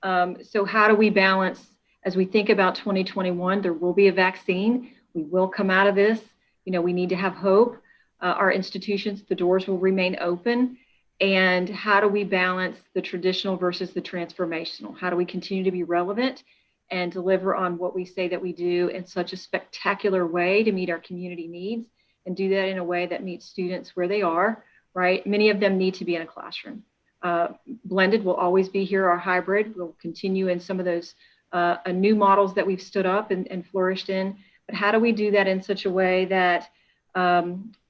So how do we balance, as we think about 2021, there will be a vaccine. We will come out of this. We need to have hope. Our institutions, the doors will remain open. And how do we balance the traditional versus the transformational? How do we continue to be relevant and deliver on what we say that we do in such a spectacular way to meet our community needs, and do that in a way that meets students where they are, right? Many of them need to be in a classroom. Blended will always be here, our hybrid. We'll continue in some of those new models that we've stood up and flourished in. But how do we do that in such a way that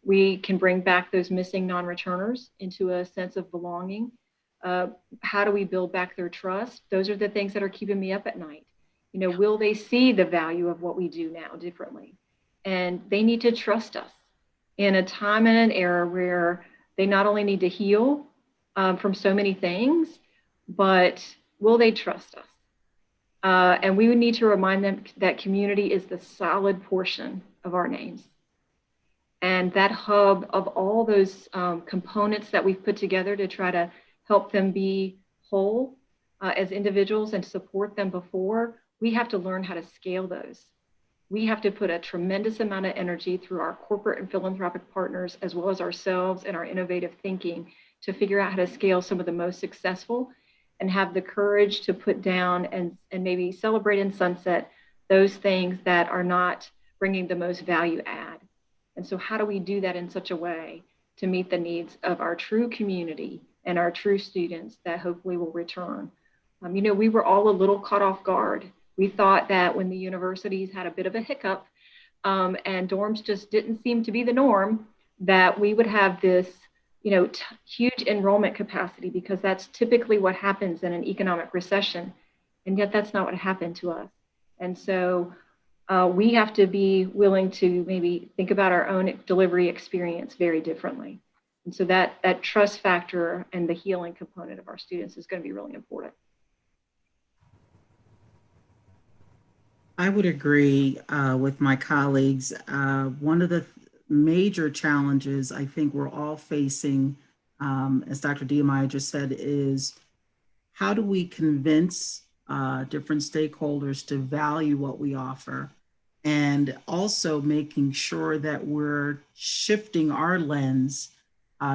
we can bring back those missing non-returners into a sense of belonging? How do we build back their trust? Those are the things that are keeping me up at night. You know, will they see the value of what we do now differently? And they need to trust us in a time and an era where they not only need to heal from so many things, but will they trust us? And we would need to remind them that community is the solid portion of our names. And that hub of all those components that we've put together to try to help them be whole as individuals and support them before, we have to learn how to scale those. We have to put a tremendous amount of energy through our corporate and philanthropic partners, as well as ourselves and our innovative thinking, to figure out how to scale some of the most successful and have the courage to put down and maybe celebrate and sunset those things that are not bringing the most value add. And so how do we do that in such a way to meet the needs of our true community and our true students that hopefully will return? You know, we were all a little caught off guard. We thought that when the universities had a bit of a hiccup and dorms just didn't seem to be the norm, that we would have this, you know, huge enrollment capacity, because that's typically what happens in an economic recession. And yet that's not what happened to us. And so we have to be willing to maybe think about our own delivery experience very differently. And so that trust factor and the healing component of our students is going to be really important. I would agree with my colleagues. One of the major challenges I think we're all facing, as Dr. Diemeyer just said, is how do we convince different stakeholders to value what we offer, and also making sure that we're shifting our lens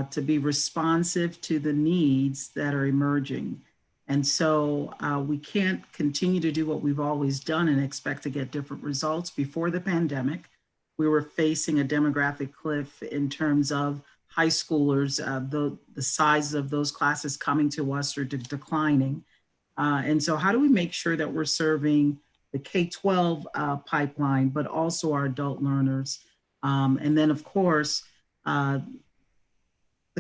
to be responsive to the needs that are emerging. And so we can't continue to do what we've always done and expect to get different results. Before the pandemic, we were facing a demographic cliff in terms of high schoolers, the size of those classes coming to us are declining. And so how do we make sure that we're serving the K-12 pipeline, but also our adult learners? And then of course, the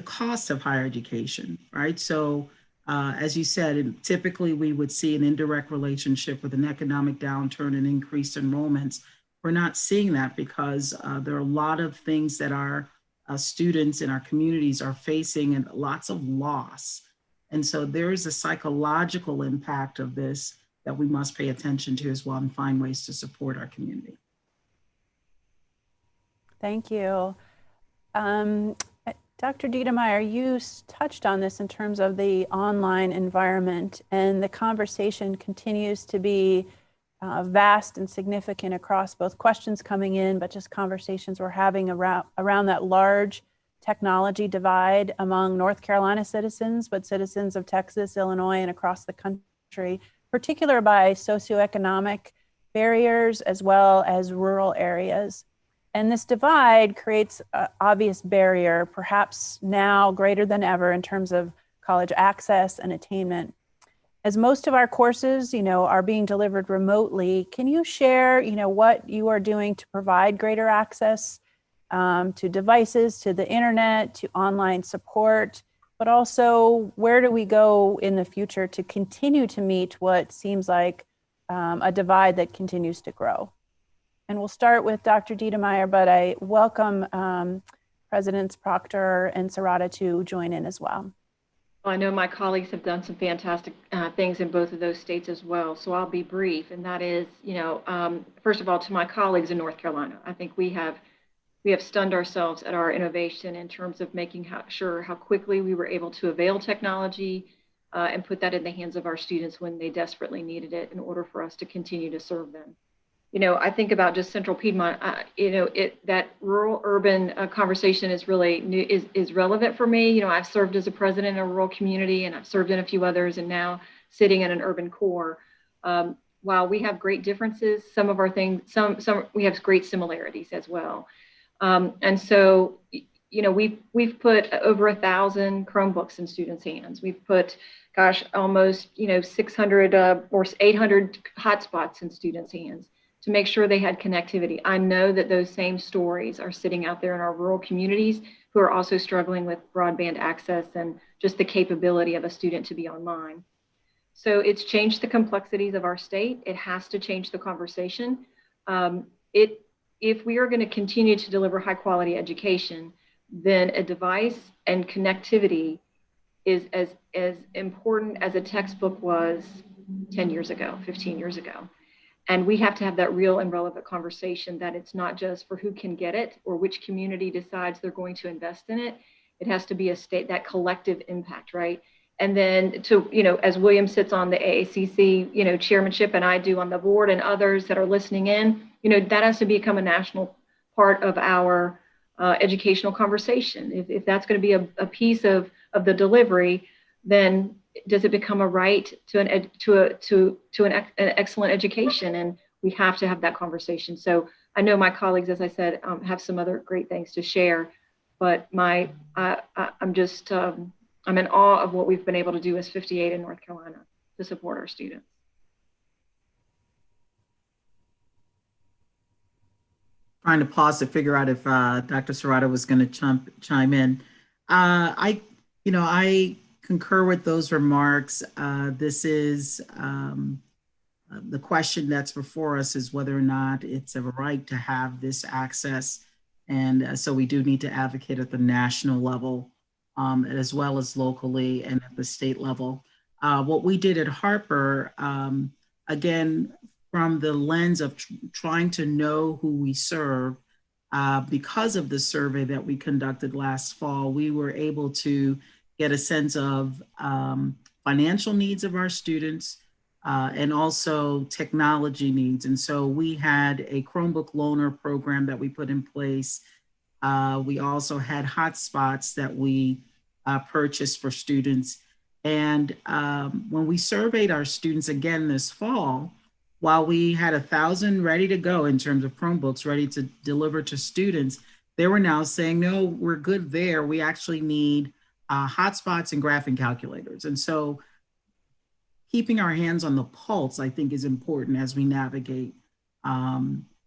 cost of higher education, right? So as you said, typically we would see an indirect relationship with an economic downturn and increased enrollments. We're not seeing that because there are a lot of things that our students in our communities are facing, and lots of loss. And so there is a psychological impact of this that we must pay attention to as well and find ways to support our community. Thank you. Dr. Diemeyer, you touched on this in terms of the online environment, and the conversation continues to be vast and significant across both questions coming in, but just conversations we're having around that large technology divide among North Carolina citizens, but citizens of Texas, Illinois, and across the country, particularly by socioeconomic barriers as well as rural areas. And this divide creates an obvious barrier, perhaps now greater than ever, in terms of college access and attainment. As most of our courses, are being delivered remotely, can you share, what you are doing to provide greater access to devices, to the internet, to online support, but also where do we go in the future to continue to meet what seems like a divide that continues to grow? And we'll start with Dr. Diemeyer, but I welcome Presidents Proctor and Serrata to join in as well. Well, I know my colleagues have done some fantastic things in both of those states as well, so I'll be brief. And that is, first of all, to my colleagues in North Carolina, I think we have stunned ourselves at our innovation in terms of making sure how quickly we were able to avail technology and put that in the hands of our students when they desperately needed it in order for us to continue to serve them. I think about just Central Piedmont, that rural urban conversation is really new, is relevant for me. I've served as a president in a rural community, and I've served in a few others, and now sitting in an urban core. While we have great differences, some of our things, we have great similarities as well. And so, you know, we've put over 1,000 Chromebooks in students' hands. We've put, gosh, almost, you know, 600 or 800 hotspots in students' hands to make sure they had connectivity. I know that those same stories are sitting out there in our rural communities who are also struggling with broadband access and just the capability of a student to be online. So it's changed the complexities of our state. It has to change the conversation. If we are going to continue to deliver high quality education, then a device and connectivity is as important as a textbook was 10 years ago, 15 years ago. And we have to have that real and relevant conversation that it's not just for who can get it or which community decides they're going to invest in it. It has to be a state, that collective impact, right? And then to, you know, as William sits on the AACC, you know, chairmanship, and I do on the board, and others that are listening in, you know, that has to become a national part of our educational conversation. If that's going to be a piece of the delivery, then does it become a right to an excellent education? And we have to have that conversation. So I know my colleagues, as I said, have some other great things to share, but I'm just I'm in awe of what we've been able to do as 58 in North Carolina to support our students. Trying to pause to figure out if Dr. Serrato was going to chime in. I concur with those remarks. This is the question that's before us is whether or not it's a right to have this access. And so we do need to advocate at the national level as well as locally and at the state level. What we did at Harper, again, from the lens of trying to know who we serve, because of the survey that we conducted last fall, we were able to get a sense of financial needs of our students and also technology needs. And so we had a Chromebook loaner program that we put in place. We also had hotspots that we purchased for students. And when we surveyed our students again this fall, while we had 1,000 ready to go in terms of Chromebooks ready to deliver to students, they were now saying, no, we're good there. We actually need hotspots and graphing calculators. And so keeping our hands on the pulse, I think, is important as we navigate,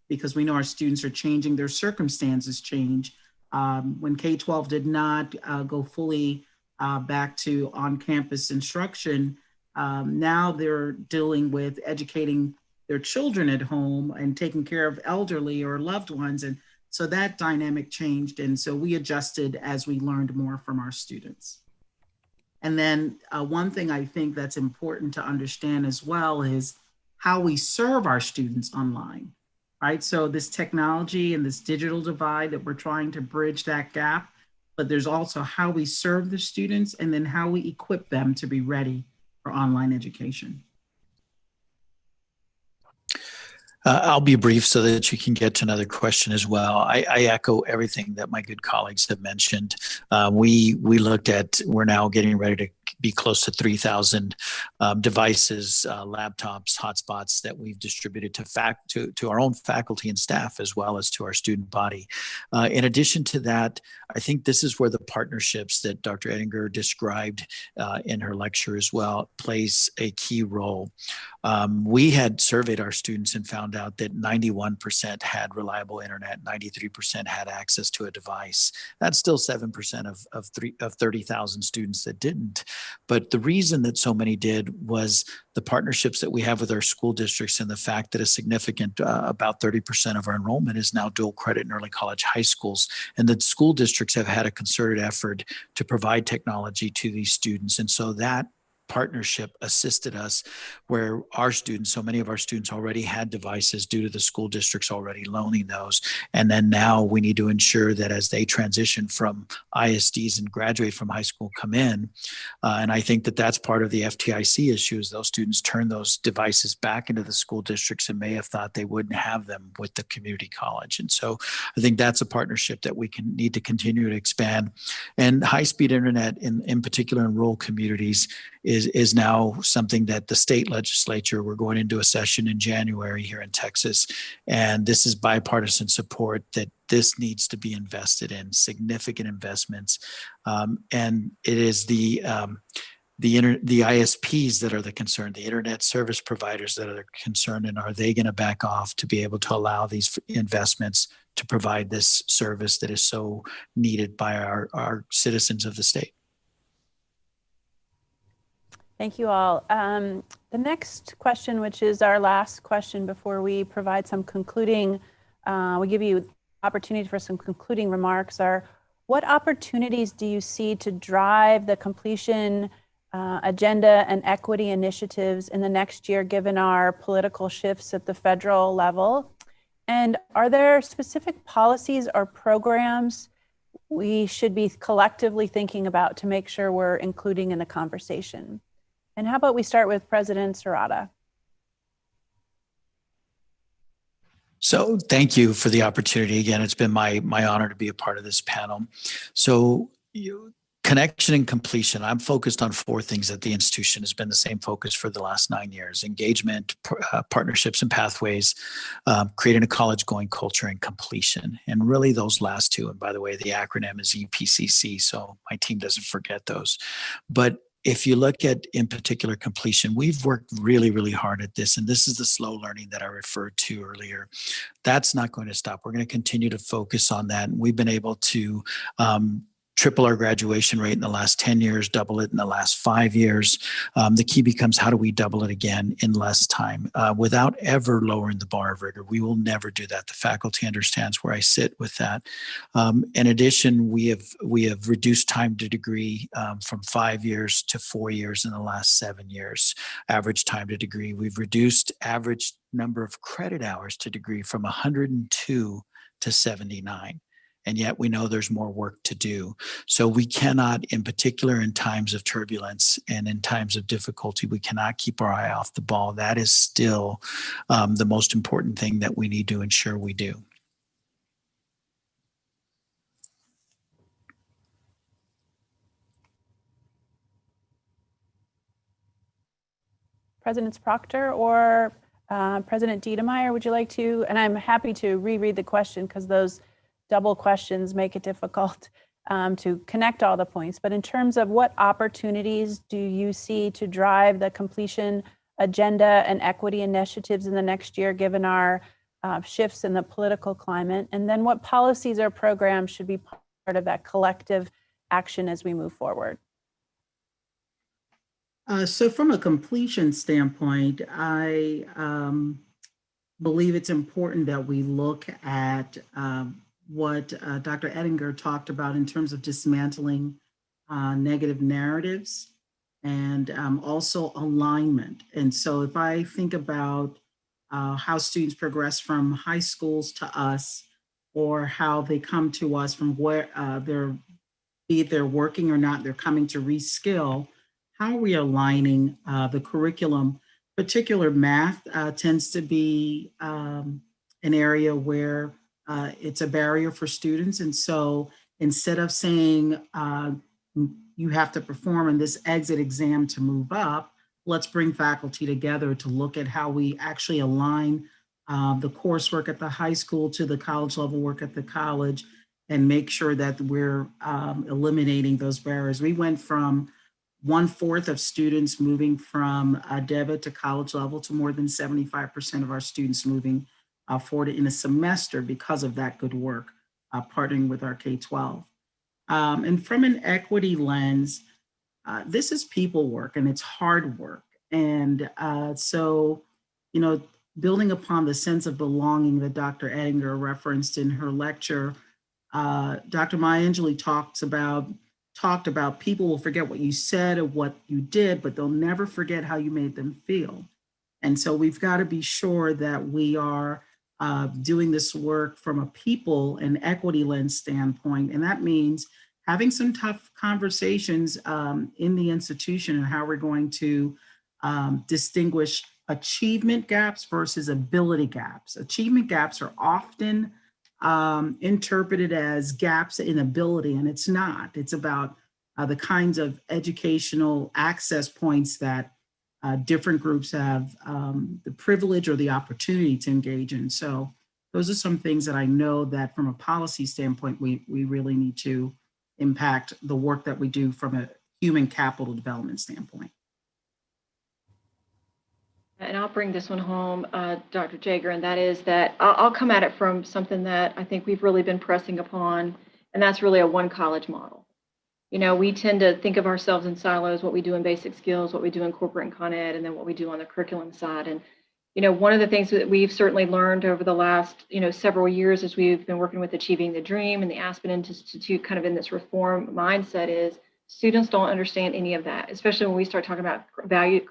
because we know our students are changing, their circumstances change. When K-12 did not go fully back to on-campus instruction, now they're dealing with educating their children at home and taking care of elderly or loved ones. And so that dynamic changed. And so we adjusted as we learned more from our students. And then one thing I think that's important to understand as well is how we serve our students online, right? So this technology and this digital divide that we're trying to bridge that gap, but there's also how we serve the students and then how we equip them to be ready for online education. I'll be brief so that you can get to another question as well. I echo everything that my good colleagues have mentioned. We looked at, we're now getting ready to be close to 3,000 devices, laptops, hotspots that we've distributed to our own faculty and staff, as well as to our student body. In addition to that, I think this is where the partnerships that Dr. Ettinger described in her lecture as well plays a key role. We had surveyed our students and found out that 91% had reliable internet, 93% had access to a device. That's still 7% of 30,000 students that didn't. But the reason that so many did was the partnerships that we have with our school districts and the fact that a significant, about 30% of our enrollment is now dual credit in early college high schools. And that school districts have had a concerted effort to provide technology to these students. And so that partnership assisted us where our students, so many of our students already had devices due to the school districts already loaning those. And then now we need to ensure that as they transition from ISDs and graduate from high school, come in. And I think that that's part of the FTIC issue is those students turn those devices back into the school districts and may have thought they wouldn't have them with the community college. And so I think that's a partnership that we need to continue to expand. And high-speed internet in particular in rural communities is now something that the state legislature, we're going into a session in January here in Texas, and this is bipartisan support that this needs to be invested in, significant investments. And it is the ISPs that are the concern, the internet service providers that are concerned, and are they going to back off to be able to allow these investments to provide this service that is so needed by our citizens of the state? Thank you all. The next question, which is our last question before we provide some concluding, we give you opportunity for some concluding remarks, are what opportunities do you see to drive the completion agenda and equity initiatives in the next year, given our political shifts at the federal level? And are there specific policies or programs we should be collectively thinking about to make sure we're including in the conversation? And how about we start with President Serrata? So thank you for the opportunity. Again, it's been my honor to be a part of this panel. So connection and completion, I'm focused on 4 things at the institution. Has been the same focus for the last 9 years: engagement, partnerships and pathways, creating a college-going culture, and completion. And really those last 2, and by the way, the acronym is EPCC, so my team doesn't forget those. But if you look at, in particular, completion, we've worked really, really hard at this, and this is the slow learning that I referred to earlier. That's not going to stop. We're going to continue to focus on that. And we've been able to triple our graduation rate in the last 10 years, double it in the last 5 years. The key becomes, how do we double it again in less time without ever lowering the bar of rigor? We will never do that. The faculty understands where I sit with that. In addition, we have reduced time to degree from 5 years to 4 years in the last 7 years, average time to degree. We've reduced average number of credit hours to degree from 102 to 79. And yet we know there's more work to do. So we cannot, in particular in times of turbulence and in times of difficulty, we cannot keep our eye off the ball. That is still the most important thing that we need to ensure we do. President Proctor or President Diedemeyer, would you like to? And I'm happy to reread the question because those double questions make it difficult to connect all the points. But in terms of what opportunities do you see to drive the completion agenda and equity initiatives in the next year, given our shifts in the political climate? And then what policies or programs should be part of that collective action as we move forward? So from a completion standpoint, I believe it's important that we look at what Dr. Ettinger talked about in terms of dismantling negative narratives and also alignment. And so if I think about how students progress from high schools to us, or how they come to us from where be it they're working or not, they're coming to reskill, how are we aligning the curriculum? Particular math tends to be an area where it's a barrier for students. And so instead of saying you have to perform in this exit exam to move up, let's bring faculty together to look at how we actually align the coursework at the high school to the college level work at the college, and make sure that we're eliminating those barriers. We went from 1/4 of students moving from DEVA to college level to more than 75% of our students moving forward in a semester because of that good work, partnering with our K-12. And from an equity lens, this is people work and it's hard work. And so, you know, building upon the sense of belonging that Dr. Ettinger referenced in her lecture, Dr. Maya Angelou talked about people will forget what you said or what you did, but they'll never forget how you made them feel. And so we've got to be sure that we are doing this work from a people and equity lens standpoint. And that means having some tough conversations in the institution and how we're going to distinguish achievement gaps versus ability gaps. Achievement gaps are often interpreted as gaps in ability, and it's not. It's about the kinds of educational access points that different groups have the privilege or the opportunity to engage in. So those are some things that I know that from a policy standpoint, we really need to impact the work that we do from a human capital development standpoint. And I'll bring this one home, Dr. Jager, and that is that I'll come at it from something that I think we've really been pressing upon, and that's really a one college model. You know, we tend to think of ourselves in silos, what we do in basic skills, what we do in corporate and con ed, and then what we do on the curriculum side. And, you know, one of the things that we've certainly learned over the last, several years as we've been working with Achieving the Dream and the Aspen Institute kind of in this reform mindset is students don't understand any of that, especially when we start talking about value,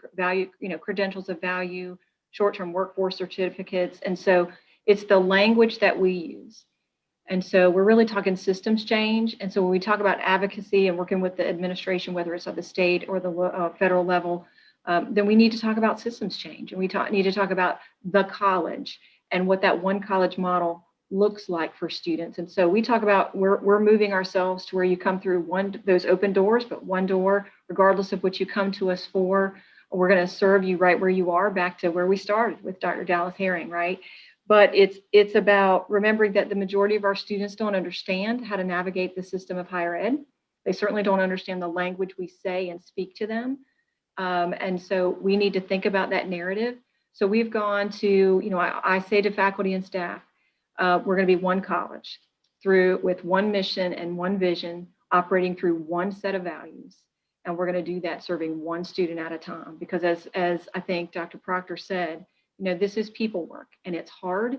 credentials of value, short-term workforce certificates. And so it's the language that we use. And so we're really talking systems change. And so when we talk about advocacy and working with the administration, whether it's at the state or the federal level, then we need to talk about systems change. And we need to talk about the college and what that one college model looks like for students. And so we talk about we're moving ourselves to where you come through those open doors, but one door, regardless of what you come to us for, we're going to serve you right where you are, back to where we started with Dr. Dallas Herring, right? But it's about remembering that the majority of our students don't understand how to navigate the system of higher ed. They certainly don't understand the language we say and speak to them. And so we need to think about that narrative. So we've gone to, I say to faculty and staff, we're going to be one college with one mission and one vision, operating through one set of values. And we're going to do that serving one student at a time. Because as I think Dr. Proctor said, this is people work and it's hard,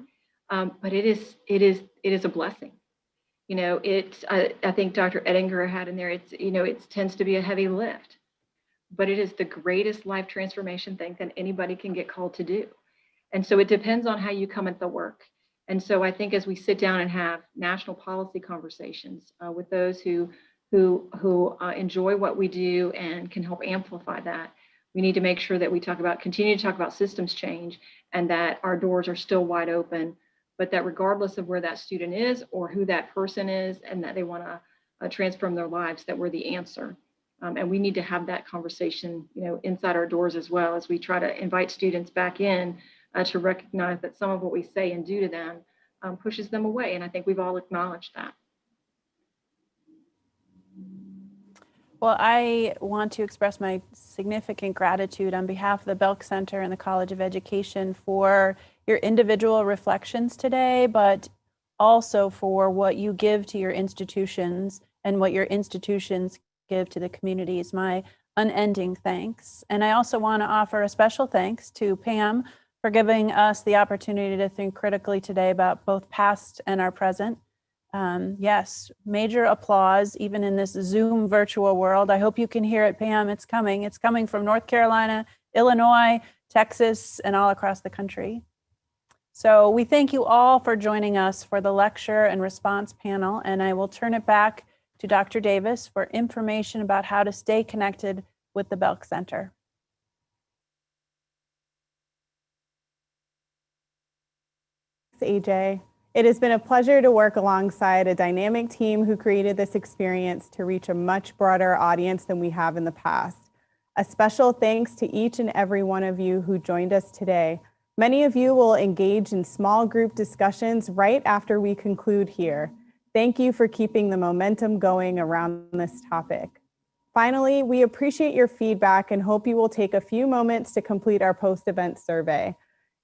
but it is a blessing. I think Dr. Ettinger had in there, it tends to be a heavy lift, but it is the greatest life transformation thing that anybody can get called to do. And so it depends on how you come at the work. And so I think as we sit down and have national policy conversations with those who enjoy what we do and can help amplify that, we need to make sure that we continue to talk about systems change and that our doors are still wide open, but that regardless of where that student is or who that person is and that they want to transform their lives, that we're the answer. And we need to have that conversation, inside our doors as well as we try to invite students back in to recognize that some of what we say and do to them pushes them away. And I think we've all acknowledged that. Well, I want to express my significant gratitude on behalf of the Belk Center and the College of Education for your individual reflections today, but also for what you give to your institutions and what your institutions give to the communities. My unending thanks. And I also want to offer a special thanks to Pam for giving us the opportunity to think critically today about both past and our present. Yes, major applause, even in this Zoom virtual world. I hope you can hear it, Pam. It's coming. It's coming from North Carolina, Illinois, Texas, and all across the country. So we thank you all for joining us for the lecture and response panel, and I will turn it back to Dr. Davis for information about how to stay connected with the Belk Center. Thanks, AJ. It has been a pleasure to work alongside a dynamic team who created this experience to reach a much broader audience than we have in the past. A special thanks to each and every one of you who joined us today. Many of you will engage in small group discussions right after we conclude here. Thank you for keeping the momentum going around this topic. Finally, we appreciate your feedback and hope you will take a few moments to complete our post-event survey.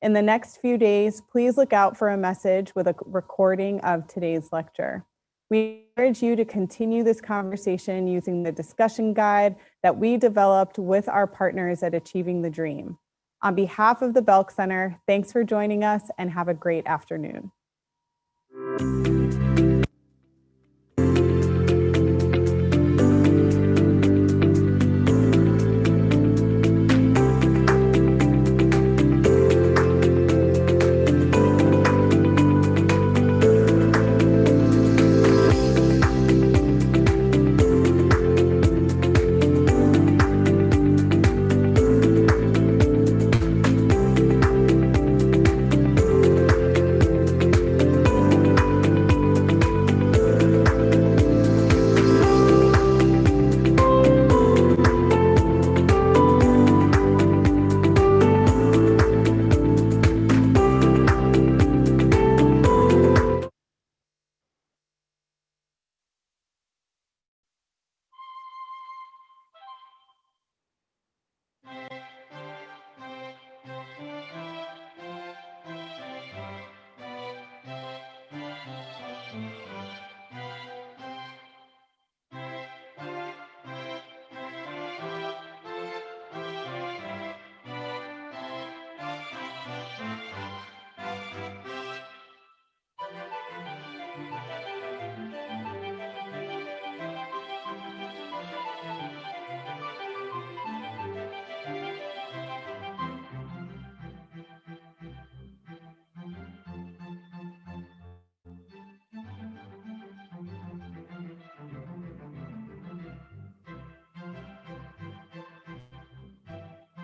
In the next few days, please look out for a message with a recording of today's lecture. We encourage you to continue this conversation using the discussion guide that we developed with our partners at Achieving the Dream. On behalf of the Belk Center, thanks for joining us and have a great afternoon.